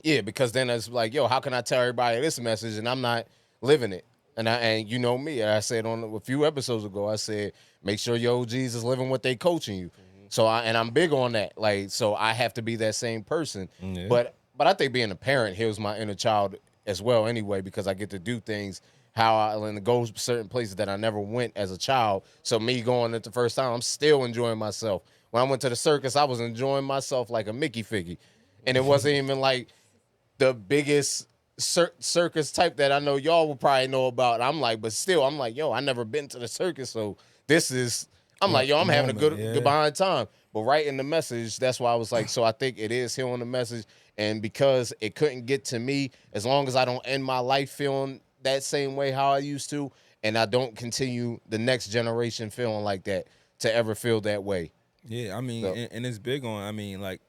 yeah, because then it's like, yo, how can I tell everybody this message and I'm not living it? And you know me, I said on a few episodes ago, I said, make sure your OGs is living what they coaching you. So I'm big on that. Like, so I have to be that same person. Yeah. But I think being a parent heals my inner child as well anyway, because I get to do things and go certain places that I never went as a child. So me going it the first time, I'm still enjoying myself. When I went to the circus, I was enjoying myself like a Mickey figgy. And it wasn't even like the biggest circus type that I know y'all will probably know about. I'm like, but still, I'm like, yo, I never been to the circus, so this is, I'm like, yo, I'm having a good behind time. But right in the message, that's why I was like, so I think it is healing the message. And because it couldn't get to me, as long as I don't end my life feeling that same way how I used to, and I don't continue the next generation feeling like that to ever feel that way. Yeah, I mean, So- and it's big on, I mean, like,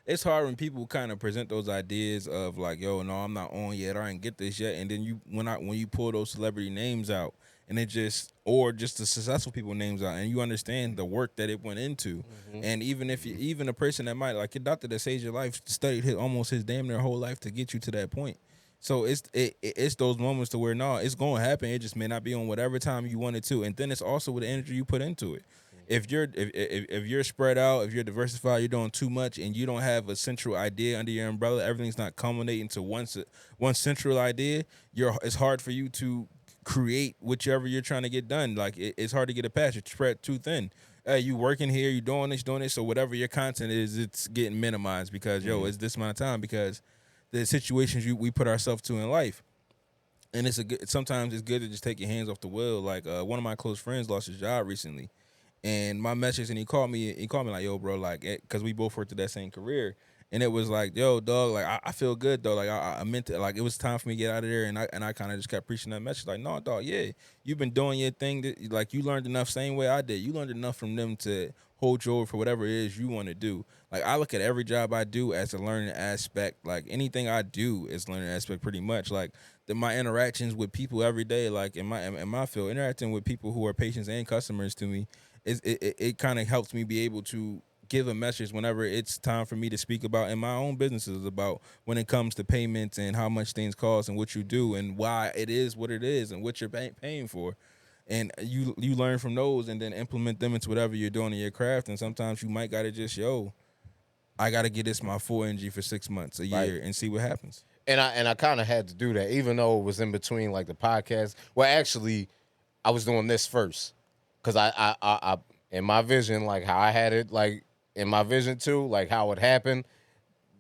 it's hard when people kind of present those ideas of like, yo, no, I'm not on yet, or I didn't get this yet, and then when you pull those celebrity names out, and it just, or just the successful people names out, and you understand the work that it went into, and even if even a person that might, like your doctor that saved your life, studied almost his damn near whole life to get you to that point. So it's those moments to where, no, it's going to happen. It just may not be on whatever time you want it to, and then it's also with the energy you put into it. If you're spread out, if you're diversified, you're doing too much, and you don't have a central idea under your umbrella, everything's not culminating to one central idea. It's hard for you to create whichever you're trying to get done. Like, it's hard to get a patch. It's spread too thin. You working here, you doing this. So whatever your content is, it's getting minimized because it's this amount of time because the situations we put ourselves to in life. And sometimes it's good to just take your hands off the wheel. Like one of my close friends lost his job recently. And my message, and he called me like, yo, bro, like, because we both worked at that same career. And it was like, yo, dog, like I feel good though. Like I meant to, like it was time for me to get out of there, and I kind of just kept preaching that message. Like, no, dog, yeah, you've been doing your thing. That, like you learned enough, same way I did. You learned enough from them to hold you over for whatever it is you want to do. Like I look at every job I do as a learning aspect. Like anything I do is learning aspect, pretty much. Like my interactions with people every day, like in my field, interacting with people who are patients and customers to me, it kind of helps me be able to give a message whenever it's time for me to speak about in my own businesses about when it comes to payments and how much things cost and what you do and why it is what it is and what you're paying for. And you learn from those and then implement them into whatever you're doing in your craft. And sometimes you might gotta just, I gotta get this my full energy for 6 months, a year, and see what happens. And I kind of had to do that, even though it was in between like the podcast. Well, actually, I was doing this first because I in my vision, like how I had it, like in my vision too, like how it happened.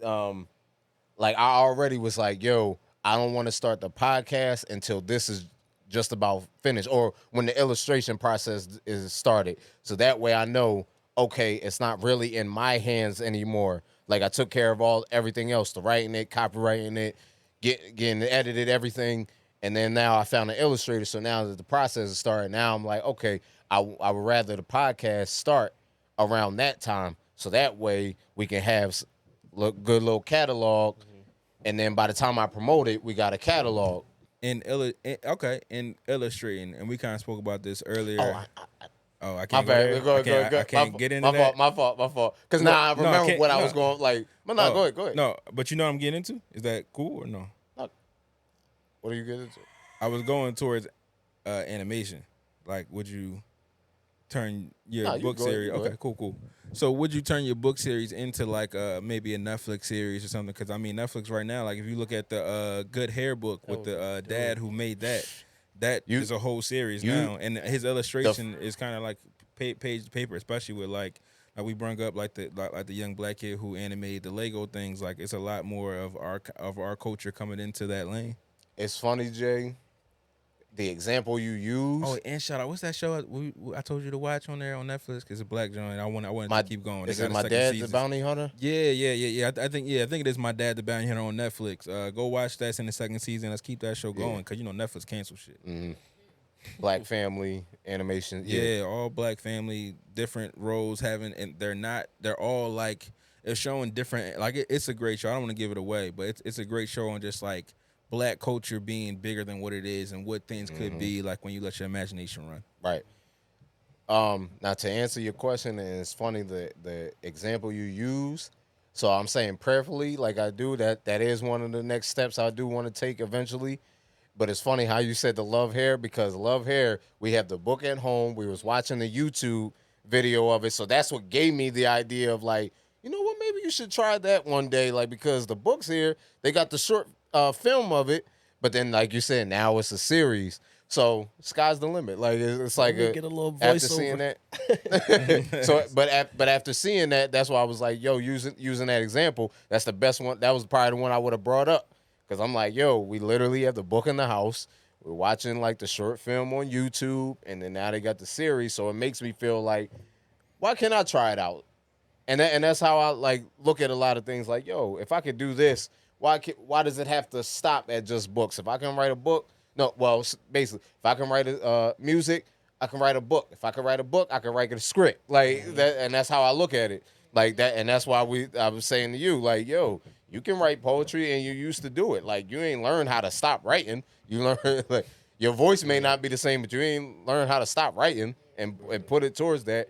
Like I already was like, yo, I don't want to start the podcast until this is just about finished, or when the illustration process is started. So that way I know, okay, it's not really in my hands anymore. Like I took care of everything else, the writing it, copywriting it, getting it edited, everything. And then now I found an illustrator. So now that the process is started, now I'm like, okay, I would rather the podcast start around that time. So that way we can have good little catalog. And then by the time I promote it, we got a catalog. In illustrating, and we kind of spoke about this earlier. I can't. My bad. Go ahead. I can't get into that. My fault. Because now I remember what I was going like. But no, go ahead. No, but you know what I'm getting into? Is that cool or no? What are you getting into? I was going towards animation. Like, would you turn your book series? Okay, cool. So, would you turn your book series into like maybe a Netflix series or something? Because I mean, Netflix right now, like if you look at the Good Hair book with the dad who made that is a whole series now, and his illustration is kind of like page to paper, especially with like we brought up like the young black kid who animated the Lego things. Like it's a lot more of our culture coming into that lane. It's funny, Jay. The example you use. Oh, and shout out, what's that show I told you to watch on there on Netflix? Because it's a black joint. I wanted to keep going. Is it My Dad the Bounty Hunter? Yeah. I think it is My Dad the Bounty Hunter on Netflix. Go watch that. It's in the second season. Let's keep that show going because Netflix cancels shit. Mm-hmm. Black family animation. Yeah, all black family, different roles having, and they're all like it's showing different. Like it's a great show. I don't want to give it away, but it's a great show on just like black culture being bigger than what it is and what things could be like when you let your imagination run. Right. Now to answer your question, and it's funny the example you use. So I'm saying prayerfully, like I do, that is one of the next steps I do want to take eventually. But it's funny how you said the Love Hair, because Love Hair, we have the book at home. We was watching the YouTube video of it. So that's what gave me the idea of like, you know what, maybe you should try that one day. Like, because the books here, they got the short film of it. But then, like you said, now it's a series. So sky's the limit. Like it's like get a little voiceover. after seeing that. So, but after seeing that, that's why I was like, yo, using that example, that's the best one. That was probably the one I would have brought up, because I'm like, yo, we literally have the book in the house. We're watching like the short film on YouTube, and then now they got the series. So it makes me feel like, why can't I try it out? And that's how I like look at a lot of things. Like, yo, if I could do this, why does it have to stop at just books? If I can write a book. No, well, basically, if I can write music, I can write a book. If I can write a book, I can write a script. Like that, and that's how I look at it. Like that, and that's why I was saying to you, like, yo, you can write poetry, and you used to do it. Like you ain't learned how to stop writing. You learn like your voice may not be the same, but you ain't learned how to stop writing and put it towards that.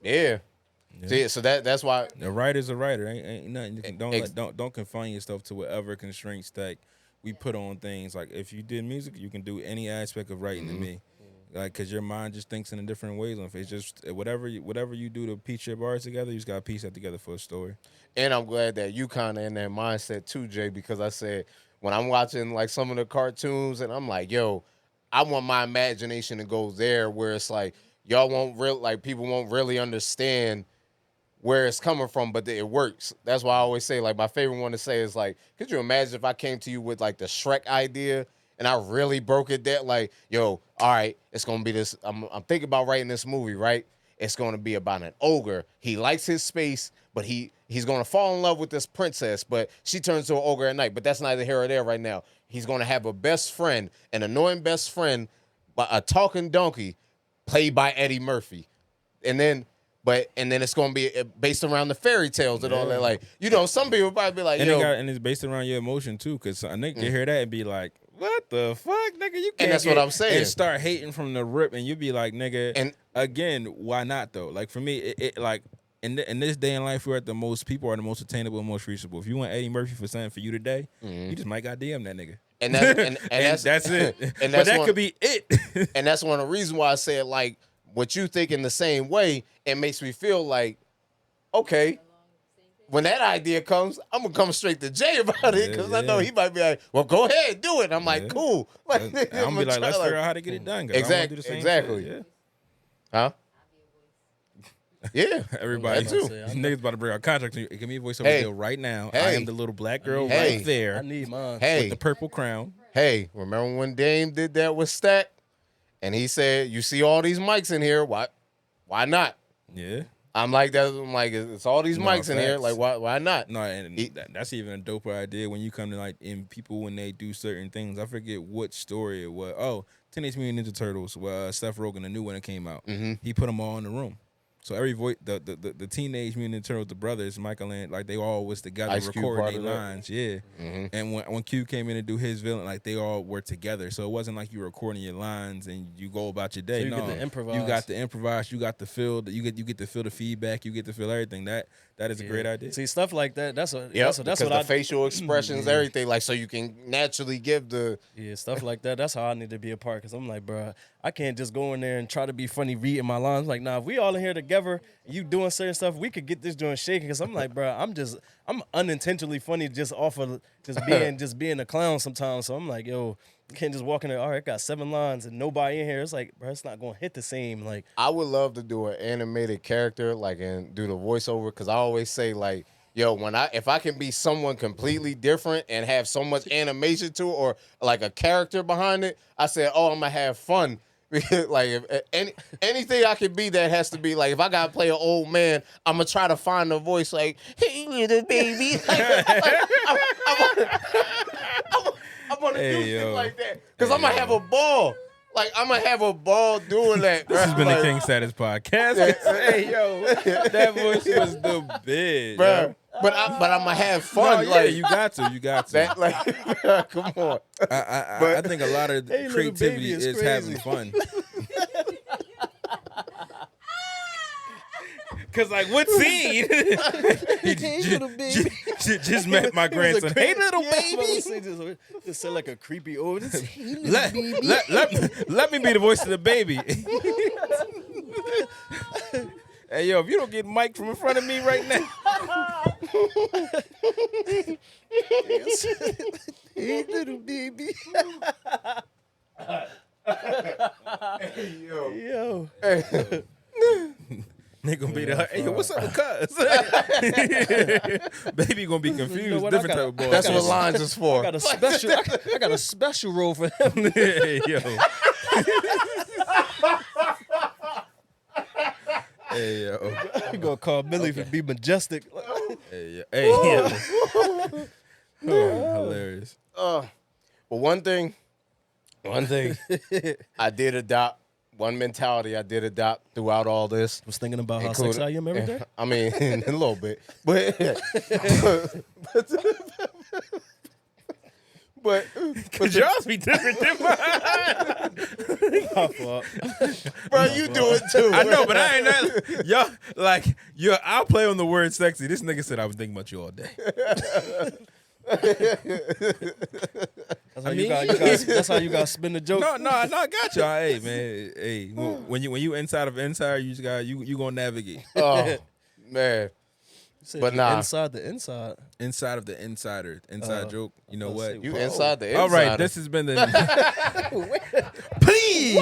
Yeah. See, so that's why a writer's a writer. Ain't nothing. Don't confine yourself to whatever constraints that we put on things. Like if you did music, you can do any aspect of writing to me. Like, cause your mind just thinks in a different ways. If it's just whatever you do to piece your bars together, you just gotta piece that together for a story. And I'm glad that you kind of in that mindset too, Jay, because I said when I'm watching like some of the cartoons, and I'm like, yo, I want my imagination to go there, where it's like people won't really understand where it's coming from, but it works. That's why I always say, like, my favorite one to say is like, could you imagine if I came to you with like the Shrek idea, and I really broke it down, like, yo, all right, it's gonna be this. I'm thinking about writing this movie, right? It's gonna be about an ogre. He likes his space, but he's gonna fall in love with this princess, but she turns to an ogre at night. But that's neither here or there right now. He's gonna have a best friend, an annoying best friend, but a talking donkey, played by Eddie Murphy, and then it's gonna be based around the fairy tales and all that. Like, you know, some people probably be like, and it's based around your emotion too, because a nigga can hear that and be like, what the fuck, nigga? You can't. And that's what I'm saying. And start hating from the rip, and you be like, nigga. And again, why not though? Like for me, it like in this day in life, we're at the most, people are the most attainable and most reachable. If you want Eddie Murphy for something for you today, you just might got DM that nigga. And that's it. And but that could be it. And that's one of the reasons why I said, like, what you think in the same way, it makes me feel like, okay, when that idea comes, I'm gonna come straight to Jay about it, because I know he might be like, well, go ahead, do it. I'm like, cool. Like, I'm gonna be like, let's figure out how to get it done. Exactly. Yeah. Huh? Yeah. Everybody That too. Niggas about to bring our contract to you. Give me a voiceover deal right now. I am the little black girl right there. I need mine. With the purple crown. Hey, remember when Dame did that with Stack? And he said, you see all these mics in here, why not? Yeah. I'm like, it's all these mics in here. Like, why not? No, and that's even a doper idea when you come to, like, in people when they do certain things. I forget what story it was. Oh, Teenage Mutant Ninja Turtles. Well, Seth Rogen, the new one that came out. He put them all in the room. So every voice, the Teenage Mutant Ninja Turtles, the brothers, Michael and, like, they all was together Ice Cube recording their part of that. lines. Yeah. And when Q came in to do his villain, like, they all were together. So it wasn't like you were recording your lines and you go about your day. So you get to improvise. You got to improvise. You got to feel. You get to feel the feedback. You get to feel everything. That is a great idea. See, stuff like that. That's what the facial expressions, everything, like, so you can naturally give the stuff like that. That's how I need to be a part, because I'm like, bro, I can't just go in there and try to be funny reading my lines. Like, nah, if we all in here together, you doing certain stuff, we could get this joint shaking. Because I'm like, bro, I'm unintentionally funny just off of just being a clown sometimes. So I'm like, yo, you can't just walk in there. All right, I got 7 lines and nobody in here. It's like, bro, it's not gonna hit the same. Like, I would love to do an animated character, like, and do the voiceover, because I always say, like, yo, if I can be someone completely different and have so much animation to it, or like a character behind it, I said, oh, I'm gonna have fun. Like, if anything I can be, that has to be like, if I gotta play an old man, I'm gonna try to find a voice like, hey, little baby. I'm gonna do shit like that, because I'm gonna have a ball. Like, I'm gonna have a ball doing that. This has been the King Status Podcast. Hey, yo, that voice was the big, bro. But I'm gonna have fun. No, like, you got to. That, like, come on. I think a lot of creativity is having fun. Cause like, what scene? Just met my grandson. Hey, little baby. Just sound like a creepy old. Let me be the voice of the baby. Hey, yo, if you don't get Mike from in front of me right now. Hey, little baby. Hey, yo. Yo. Nigga gonna be there. Hey, yo, what's up with cuz? Baby gonna be confused. You know what? Different type of boy. That's what lines is for. I got a special role for him. Hey, yo. Hey, yo. You gonna call Millie for be majestic. Hey, yo. Hey, yo. Oh, hilarious. But one thing I did adopt. One mentality I did adopt throughout all this. Was thinking about how sexy I am every day. I mean, a little bit, but Could y'all's be different than mine? My fault. Bro, you do it too. I know, but I ain't that. Y'all, like, I'll play on the word sexy. This nigga said I was thinking about you all day. That's how you got to spin the joke. No, I got y'all. Hey, man. Hey, when you inside of insider, you just got you gonna navigate. Oh man. But nah. Inside the inside. Inside of the insider. Inside joke. You know what? You inside the insider. All right, this has been the Please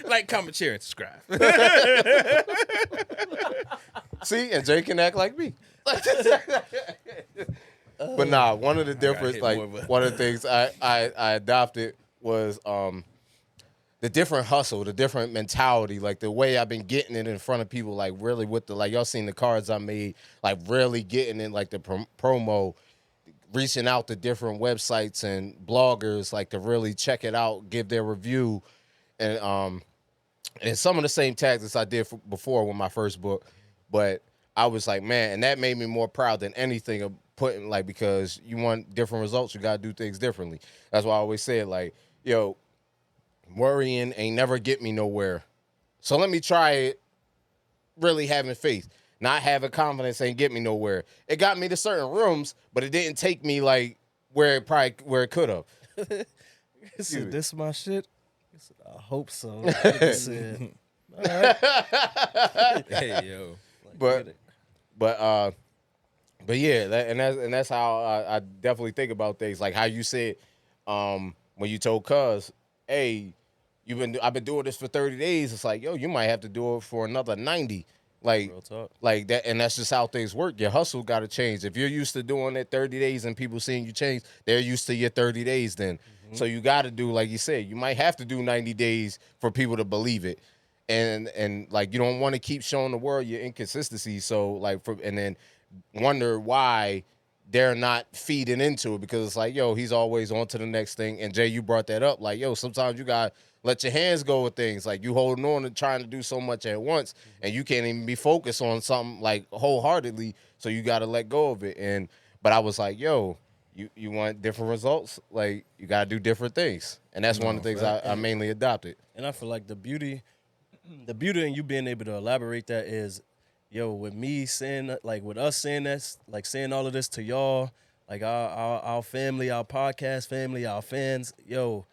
like, comment, share, and subscribe. See, and Jay can act like me. But nah, one of the different, hit like more, but- one of the things I adopted was the different hustle, the different mentality, like the way I've been getting it in front of people, like really with the, like y'all seen the cards I made, like really getting in like the promo, reaching out to different websites and bloggers, like to really check it out, give their review, and some of the same tactics I did before with my first book, but I was like, man, and that made me more proud than anything of putting, like, because you want different results, you gotta do things differently. That's why I always said, like, yo, worrying ain't never get me nowhere. So let me try it really having faith. Not having confidence ain't get me nowhere. It got me to certain rooms, but it didn't take me like where it could have. So this my shit? I hope so. Nigga said, all right. Hey yo. Like, But yeah, that's how I definitely think about things. Like how you said when you told Cuz, hey, I've been doing this for 30 days. It's like, yo, you might have to do it for another 90. Like, real talk. like that, and that's just how things work. Your hustle got to change. If you're used to doing it 30 days and people seeing you change, they're used to your 30 days then. So you got to do, like you said, you might have to do 90 days for people to believe it. And like, you don't want to keep showing the world your inconsistency. So like, and then wonder why they're not feeding into it, because it's like, yo, he's always on to the next thing. And Jay, you brought that up. Like, yo, sometimes you got to let your hands go with things. Like you holding on and trying to do so much at once, and you can't even be focused on something like wholeheartedly. So you got to let go of it. But I was like, yo, you want different results? Like you got to do different things. And that's one of the things I mainly adopted. And I feel like the beauty in you being able to elaborate that is, yo, with me saying, like with us saying this, like saying all of this to y'all, like our family, our podcast family, our fans, yo,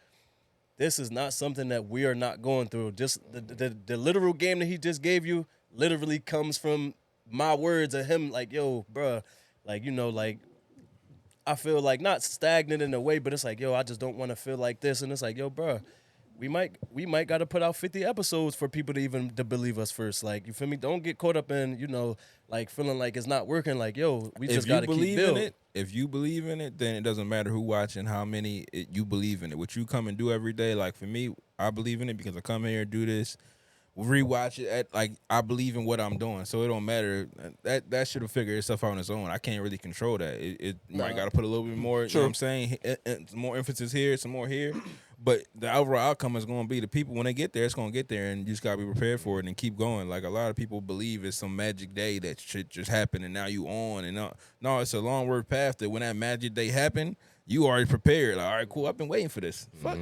this is not something that we are not going through. Just the literal game that he just gave you literally comes from my words of him, like, yo, bruh, like, you know, like, I feel like not stagnant in a way, but it's like, yo, I just don't want to feel like this. And it's like, yo, bruh, we might got to put out 50 episodes for people to believe us first. Like, you feel me? Don't get caught up in, you know, like feeling like it's not working. Like, yo, we just got to keep building. If you believe in it, then it doesn't matter who watching, how many you believe in it. What you come and do every day, like for me, I believe in it because I come here and do this, rewatch it. Like I believe in what I'm doing, so it don't matter. That should have figured itself out on its own. I can't really control that. It might got to put a little bit more. You know what I'm saying? More emphasis here, some more here. But the overall outcome is going to be the people, when they get there, it's going to get there, and you just got to be prepared for it and keep going. Like, a lot of people believe it's some magic day that shit just happened and now you on. And no, it's a long road path that when that magic day happened, you already prepared. Like, all right, cool, I've been waiting for this. Fuck.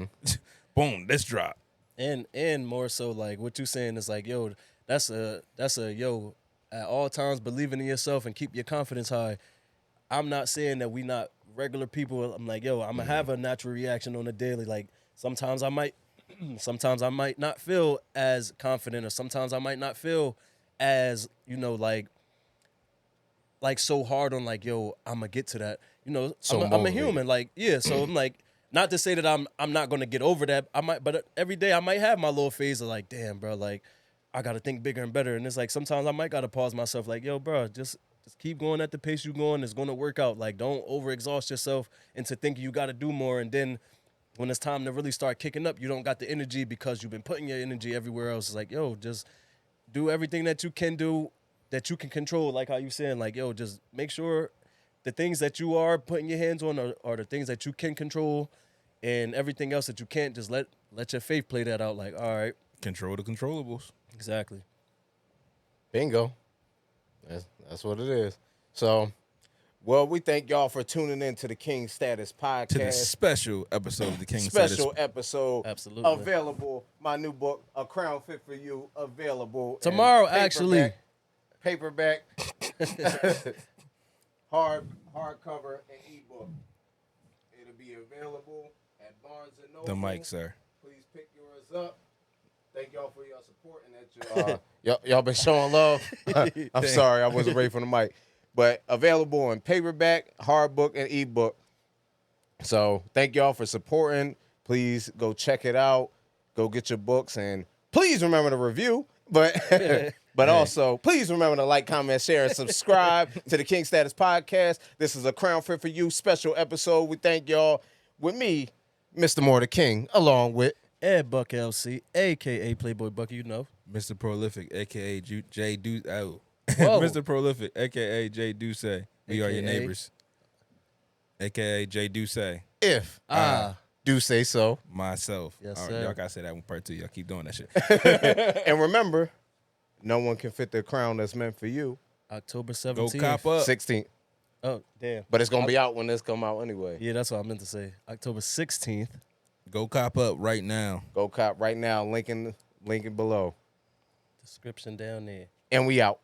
Boom, let's drop. And more so, like, what you saying is like, yo, that's a yo, at all times believing in yourself and keep your confidence high. I'm not saying that we not regular people. I'm like, yo, I'm going to have a natural reaction on a daily, like, sometimes I might not feel as confident, or sometimes I might not feel as, you know, like so hard on like, yo, I'm gonna get to that. You know, So I'm a human. Like, yeah. So I'm like, not to say that I'm not gonna get over that. I might, but every day I might have my little phase of like, damn, bro, like I gotta think bigger and better. And it's like sometimes I might gotta pause myself, like, yo, bro, just keep going at the pace you're going. It's gonna work out. Like, don't overexhaust yourself into thinking you gotta do more, and then when it's time to really start kicking up, you don't got the energy because you've been putting your energy everywhere else. It's like, yo, just do everything that you can do, that you can control. Like how you saying, like, yo, just make sure the things that you are putting your hands on are the things that you can control, and everything else that you can't, just let your faith play that out. Like, all right. Control the controllables. Exactly. Bingo. That's what it is. So, well, we thank y'all for tuning in to the King Status Podcast. To the special episode of the King Status. Special episode. Absolutely. Available. My new book, A Crown Fit for You, available. Tomorrow, in actually. Paperback. Hardcover, and ebook. It'll be available at Barnes & Noble. The mic, sir. Please pick yours up. Thank y'all for your support and that y'all been showing love. I'm sorry, I wasn't ready for the mic. But available in paperback, hardbook, and ebook. So thank y'all for supporting. Please go check it out. Go get your books, and please remember to review. But also, please remember to like, comment, share, and subscribe to the King Status Podcast. This is a Crown Fit for You special episode. We thank y'all with me, Mr. Moore the King, along with EdBuck LC, a.k.a. Playboy Bucky, you know. Mr. Prolific, a.k.a. J. Deuce. Oh. Whoa. Mr. Prolific, a.k.a. J. Deuce. We are your AKA. neighbors. A.k.a. J. Deuce. If I do say so. Myself. Yes, All sir. y'all gotta say that one part two. Y'all keep doing that shit. And remember, no one can fit the crown that's meant for you. October Go 17th. cop up. 16th. Oh, damn. But it's going to be out when this come out anyway. Yeah, that's what I meant to say. October 16th. Go cop up right now. Go cop right now. Link in below. Description down there. And we out.